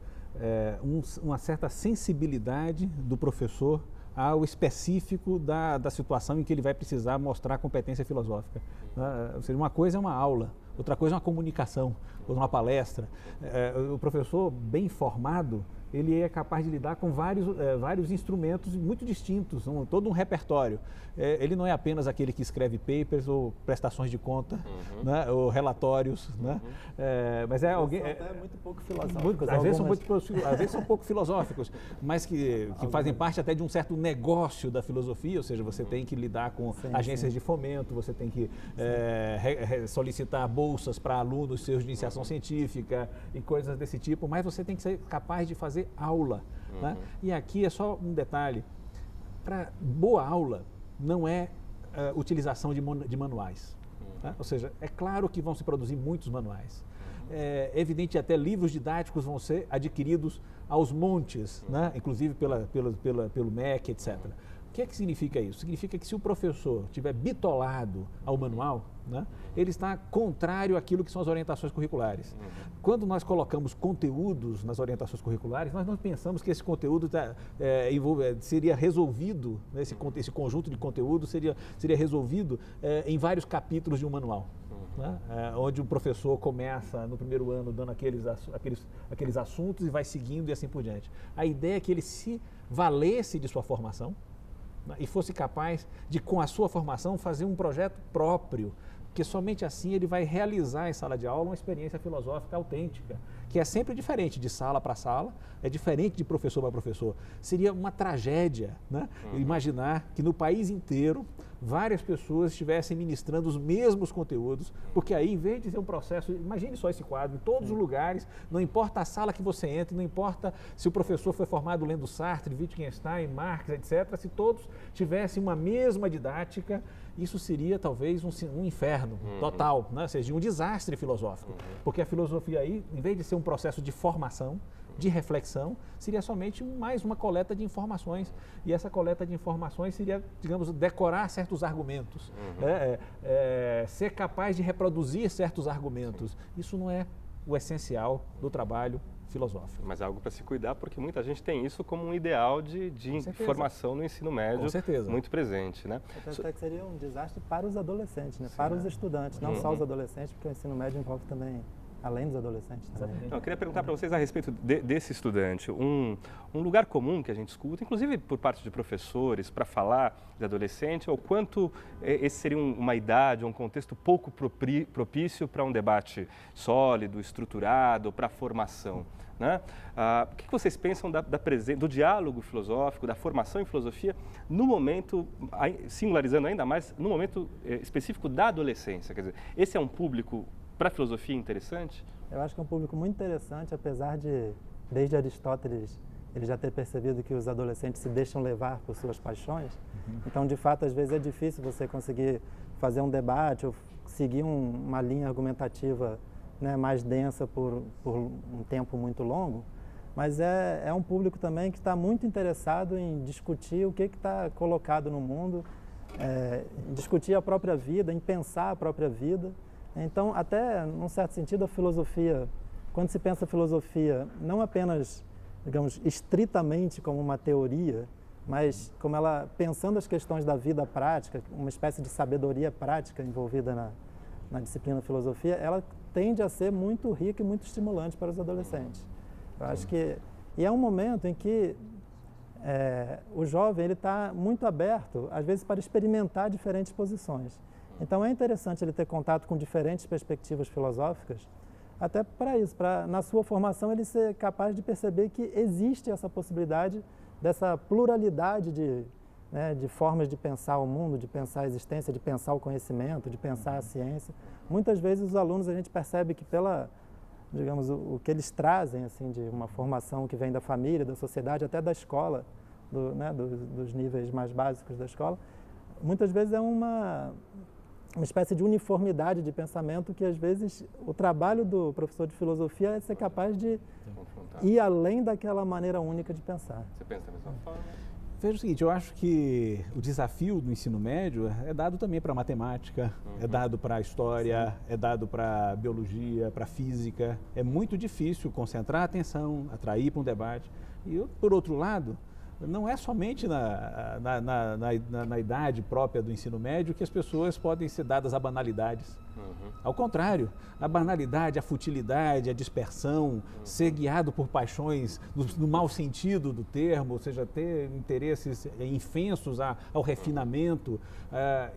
uma certa sensibilidade do professor ao específico da situação em que ele vai precisar mostrar competência filosófica. Ou seja, uma coisa é uma aula, outra coisa é uma comunicação, ou uma palestra. O professor bem formado, ele é capaz de lidar com vários instrumentos muito distintos, todo um repertório. Ele não é apenas aquele que escreve papers ou prestações de conta, né, ou relatórios, né, mas é alguém... É muito pouco filosóficos. Às vezes são pouco filosóficos, mas que fazem parte até de um certo negócio da filosofia, ou seja, você tem que lidar com agências de fomento, você tem que solicitar bolsas para alunos seus de iniciação científica e coisas desse tipo, mas você tem que ser capaz de fazer aula. Né? E aqui é só um detalhe, para boa aula não é utilização de manuais. Tá? Ou seja, é claro que vão se produzir muitos manuais. É evidente que até livros didáticos vão ser adquiridos aos montes, né? Inclusive pelo MEC, etc. O que significa isso? Significa que se o professor estiver bitolado ao manual, né, ele está contrário àquilo que são as orientações curriculares. Quando nós colocamos conteúdos nas orientações curriculares, nós não pensamos que esse conteúdo seria resolvido, né, esse conjunto de conteúdos seria resolvido em vários capítulos de um manual. Né? Onde o professor começa no primeiro ano dando aqueles assuntos e vai seguindo e assim por diante. A ideia é que ele se valesse de sua formação, né, e fosse capaz de, com a sua formação, fazer um projeto próprio, porque somente assim ele vai realizar em sala de aula uma experiência filosófica autêntica, que é sempre diferente de sala para sala, é diferente de professor para professor. Seria uma tragédia, né? Imaginar que no país inteiro várias pessoas estivessem ministrando os mesmos conteúdos, porque aí, em vez de ser um processo, imagine só esse quadro, em todos os lugares, não importa a sala que você entre, não importa se o professor foi formado lendo Sartre, Wittgenstein, Marx, etc., se todos tivessem uma mesma didática, isso seria talvez um inferno total, né? Ou seja, um desastre filosófico, porque a filosofia aí, em vez de ser um processo de formação, de reflexão, seria somente mais uma coleta de informações, e essa coleta de informações seria, digamos, decorar certos argumentos, ser capaz de reproduzir certos argumentos. Isso não é o essencial do trabalho filosófico. Mas é algo para se cuidar, porque muita gente tem isso como um ideal de formação no ensino médio muito presente, né? Até que seria um desastre para os adolescentes, né? Para os estudantes, não só os adolescentes, porque o ensino médio envolve também, além dos adolescentes também. Então, eu queria perguntar para vocês a respeito desse estudante, um lugar comum que a gente escuta, inclusive por parte de professores, para falar de adolescente, ou quanto esse seria uma idade, um contexto pouco propício para um debate sólido, estruturado, para a formação. Né? O que vocês pensam do diálogo filosófico, da formação em filosofia, no momento, singularizando ainda mais, no momento específico da adolescência? Quer dizer, esse é um público para a filosofia interessante? Eu acho que é um público muito interessante, apesar de, desde Aristóteles, ele já ter percebido que os adolescentes se deixam levar por suas paixões. Então, de fato, às vezes é difícil você conseguir fazer um debate ou seguir uma linha argumentativa, né, mais densa por um tempo muito longo, mas é um público também que está muito interessado em discutir o que está colocado no mundo, em discutir a própria vida, em pensar a própria vida, Então, até num certo sentido, a filosofia, quando se pensa filosofia, não apenas, digamos, estritamente como uma teoria, mas como ela, pensando as questões da vida prática, uma espécie de sabedoria prática envolvida na disciplina filosofia, ela tende a ser muito rica e muito estimulante para os adolescentes. Eu acho que... E é um momento em que o jovem ele está muito aberto, às vezes, para experimentar diferentes posições. Então, é interessante ele ter contato com diferentes perspectivas filosóficas, até para isso, para, na sua formação, ele ser capaz de perceber que existe essa possibilidade dessa pluralidade de formas de pensar o mundo, de pensar a existência, de pensar o conhecimento, de pensar a ciência. Muitas vezes os alunos, a gente percebe que digamos, o que eles trazem, assim, de uma formação que vem da família, da sociedade, até da escola, dos níveis mais básicos da escola, muitas vezes é uma espécie de uniformidade de pensamento que, às vezes, o trabalho do professor de filosofia é ser capaz de ir além daquela maneira única de pensar. Você pensa da mesma forma? Veja o seguinte, eu acho que o desafio do ensino médio é dado também para matemática, é dado para a história, é dado para biologia, para física. É muito difícil concentrar a atenção, atrair para um debate. E, por outro lado, não é somente na idade própria do ensino médio que as pessoas podem ser dadas a banalidades. Ao contrário, a banalidade, a futilidade, a dispersão, ser guiado por paixões no mau sentido do termo, ou seja, ter interesses infensos ao refinamento,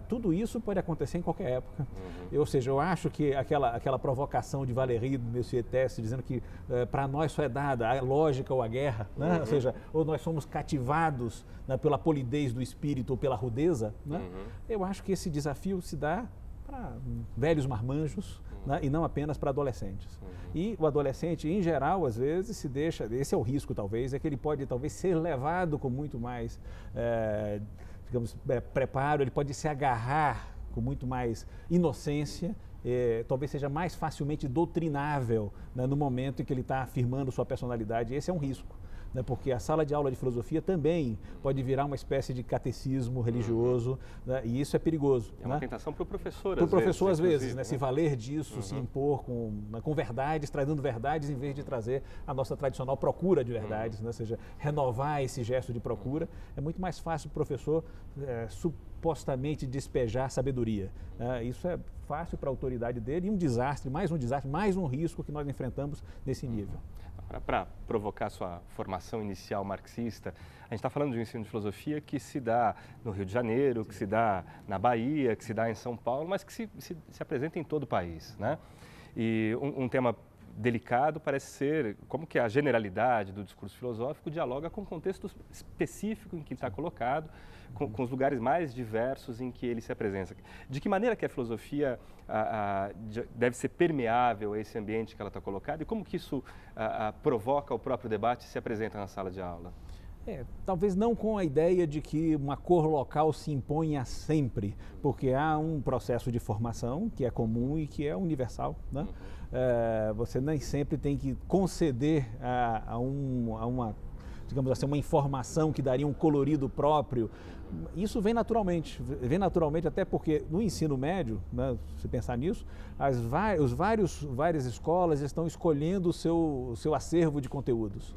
tudo isso pode acontecer em qualquer época. Ou seja, eu acho que aquela provocação de Valéry do Monsieur Teste, dizendo que para nós só é dada a lógica ou a guerra, né? Ou seja, ou nós somos cativados, né, pela polidez do espírito ou pela rudeza, né? Eu acho que esse desafio se dá para velhos marmanjos, né, e não apenas para adolescentes. E o adolescente, em geral, às vezes se deixa, esse é o risco talvez, é que ele pode talvez ser levado com muito mais, digamos, preparo, ele pode se agarrar com muito mais inocência, talvez seja mais facilmente doutrinável, né, no momento em que ele está afirmando sua personalidade. Esse é um risco, né, porque a sala de aula de filosofia também pode virar uma espécie de catecismo religioso, né, e isso é perigoso. É uma tentação para o professor, para o professor, às vezes, né, se valer disso, se impor com verdades, trazendo verdades, em vez de trazer a nossa tradicional procura de verdades, né, ou seja, renovar esse gesto de procura. É muito mais fácil o professor supostamente despejar sabedoria. Isso é fácil para a autoridade dele e um desastre, mais um risco que nós enfrentamos nesse nível. Para provocar sua formação inicial marxista, a gente está falando de um ensino de filosofia que se dá no Rio de Janeiro, que se dá na Bahia, que se dá em São Paulo, mas que se apresenta em todo o país, né? E um tema delicado parece ser como que a generalidade do discurso filosófico dialoga com o contexto específico em que está colocado, com os lugares mais diversos em que ele se apresenta. De que maneira que a filosofia deve ser permeável a esse ambiente que ela está colocada e como que isso provoca o próprio debate e se apresenta na sala de aula? Talvez não com a ideia de que uma cor local se imponha sempre, porque há um processo de formação que é comum e que é universal, né? Você nem sempre tem que conceder a uma, digamos assim, uma informação que daria um colorido próprio. Isso vem naturalmente até porque no ensino médio, né, se pensar nisso, várias escolas estão escolhendo o seu acervo de conteúdos.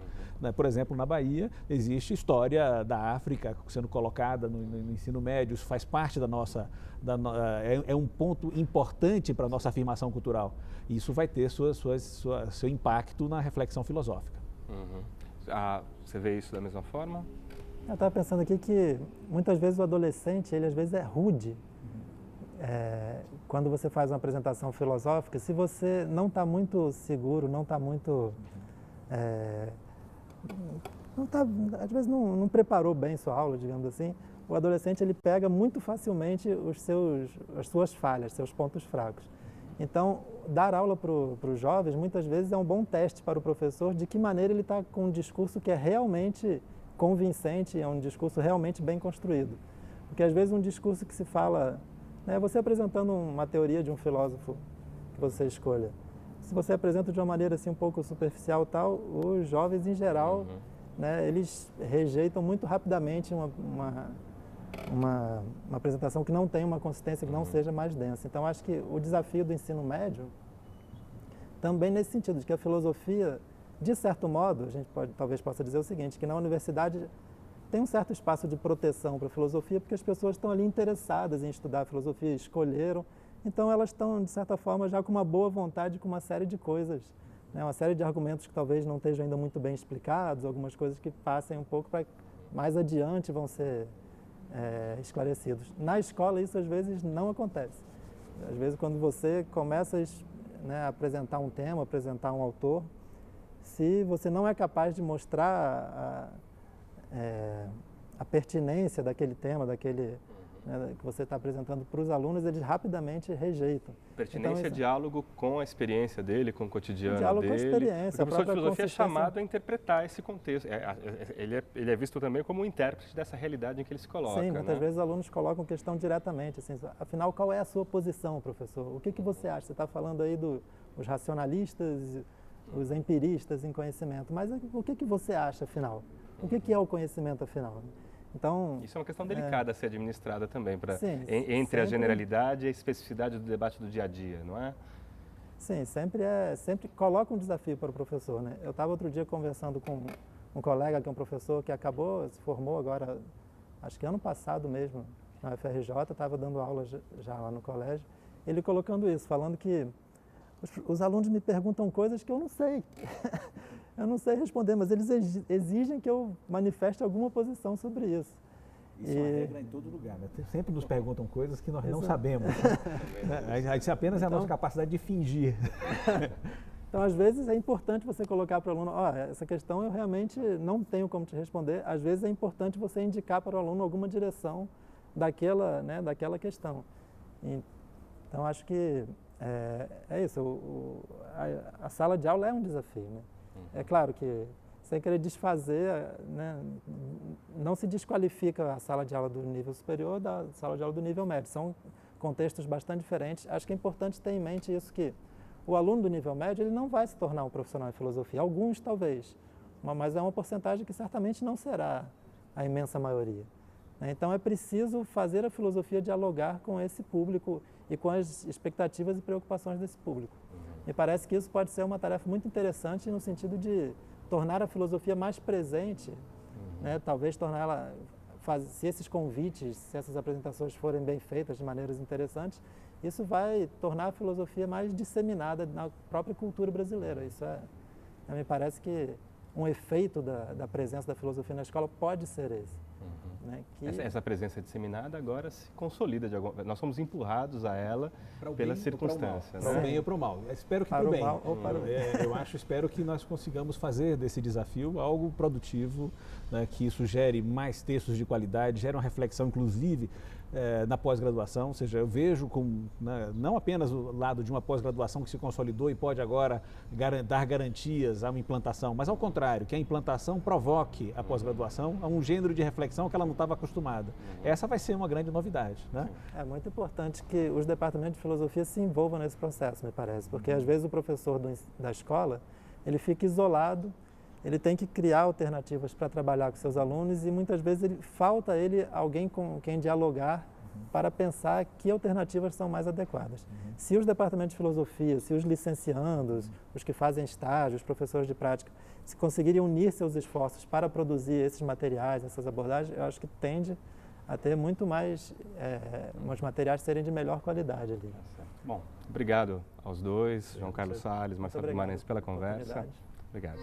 Por exemplo, na Bahia existe história da África sendo colocada no ensino médio, isso faz parte é um ponto importante para a nossa afirmação cultural. Isso vai ter seu impacto na reflexão filosófica. Você vê isso da mesma forma? Eu estava pensando aqui que muitas vezes o adolescente, ele às vezes é rude. Quando você faz uma apresentação filosófica, se você não está muito seguro, não está muito... às vezes não preparou bem sua aula, digamos assim, o adolescente ele pega muito facilmente as suas falhas, seus pontos fracos. Então, dar aula para os jovens muitas vezes é um bom teste para o professor de que maneira ele está com um discurso que é realmente convincente, é um discurso realmente bem construído. Porque às vezes um discurso que se fala, né, você apresentando uma teoria de um filósofo que você escolha, se você apresenta de uma maneira assim um pouco superficial e tal, os jovens em geral, né, eles rejeitam muito rapidamente uma apresentação que não tenha uma consistência, que não seja mais densa. Então, acho que o desafio do ensino médio também nesse sentido, de que a filosofia, de certo modo, a gente talvez possa dizer o seguinte, que na universidade tem um certo espaço de proteção para a filosofia, porque as pessoas estão ali interessadas em estudar a filosofia, escolheram, então elas estão, de certa forma, já com uma boa vontade, com uma série de coisas, né? Uma série de argumentos que talvez não estejam ainda muito bem explicados, algumas coisas que passem um pouco para mais adiante vão ser esclarecidos. Na escola isso às vezes não acontece. Às vezes quando você começa a apresentar um tema, apresentar um autor, se você não é capaz de mostrar a pertinência daquele tema, que você está apresentando para os alunos, eles rapidamente rejeitam. Pertinência então, é diálogo com a experiência dele, com o cotidiano diálogo dele. Com a experiência. Porque o professor de filosofia é chamado a interpretar esse contexto. Ele é visto também como um intérprete dessa realidade em que ele se coloca. Sim, muitas vezes os alunos colocam questão diretamente. Assim, afinal, qual é a sua posição, professor? O que você acha? Você está falando aí dos racionalistas, os empiristas em conhecimento, mas o que você acha, afinal? O que é o conhecimento, afinal? Então, isso é uma questão delicada a ser administrada também, entre sempre, a generalidade e a especificidade do debate do dia a dia, não é? Sim, sempre coloca um desafio para o professor, né? Eu estava outro dia conversando com um colega que é um professor que se formou agora, acho que ano passado mesmo, na UFRJ, estava dando aula já lá no colégio, ele colocando isso, falando que os alunos me perguntam coisas que eu não sei. Eu não sei responder, mas eles exigem que eu manifeste alguma posição sobre isso. Isso é uma regra em todo lugar, né? Sempre nos perguntam coisas que nós não sabemos. Né? Isso apenas é a nossa capacidade de fingir. Então, às vezes, é importante você colocar para o aluno, essa questão eu realmente não tenho como te responder. Às vezes, é importante você indicar para o aluno alguma direção daquela questão. Então, acho que é isso. A sala de aula é um desafio, né? É claro que, sem querer desfazer, né, não se desqualifica a sala de aula do nível superior da sala de aula do nível médio. São contextos bastante diferentes. Acho que é importante ter em mente isso, que o aluno do nível médio ele não vai se tornar um profissional de filosofia. Alguns, talvez, mas é uma porcentagem que certamente não será a imensa maioria. Então, é preciso fazer a filosofia dialogar com esse público e com as expectativas e preocupações desse público. Me parece que isso pode ser uma tarefa muito interessante no sentido de tornar a filosofia mais presente, né? Talvez torná-la, se esses convites, se essas apresentações forem bem feitas de maneiras interessantes, isso vai tornar a filosofia mais disseminada na própria cultura brasileira. Isso me parece que um efeito da presença da filosofia na escola pode ser esse. Né, essa presença disseminada agora se consolida de alguma. Nós somos empurrados a ela pela circunstância. Para o bem ou para o mal. Espero que para o bem. Mal ou para o bem. Espero que nós consigamos fazer desse desafio algo produtivo, né, que isso gere mais textos de qualidade, gere uma reflexão, inclusive, na pós-graduação. Ou seja, eu vejo não apenas o lado de uma pós-graduação que se consolidou e pode agora dar garantias a uma implantação, mas ao contrário, que a implantação provoque a pós-graduação a um gênero de reflexão que ela não estava acostumada. Essa vai ser uma grande novidade, né? É muito importante que os departamentos de filosofia se envolvam nesse processo, me parece, porque às vezes o professor da escola, ele fica isolado, ele tem que criar alternativas para trabalhar com seus alunos e muitas vezes falta alguém com quem dialogar para pensar que alternativas são mais adequadas. Se os departamentos de filosofia, se os licenciandos, os que fazem estágio, os professores de prática, se conseguirem unir seus esforços para produzir esses materiais, essas abordagens, eu acho que tende a ter muito mais, os materiais serem de melhor qualidade ali. Bom, obrigado aos dois, João Carlos Salles, Marcelo Guimarães, pela conversa. Obrigado.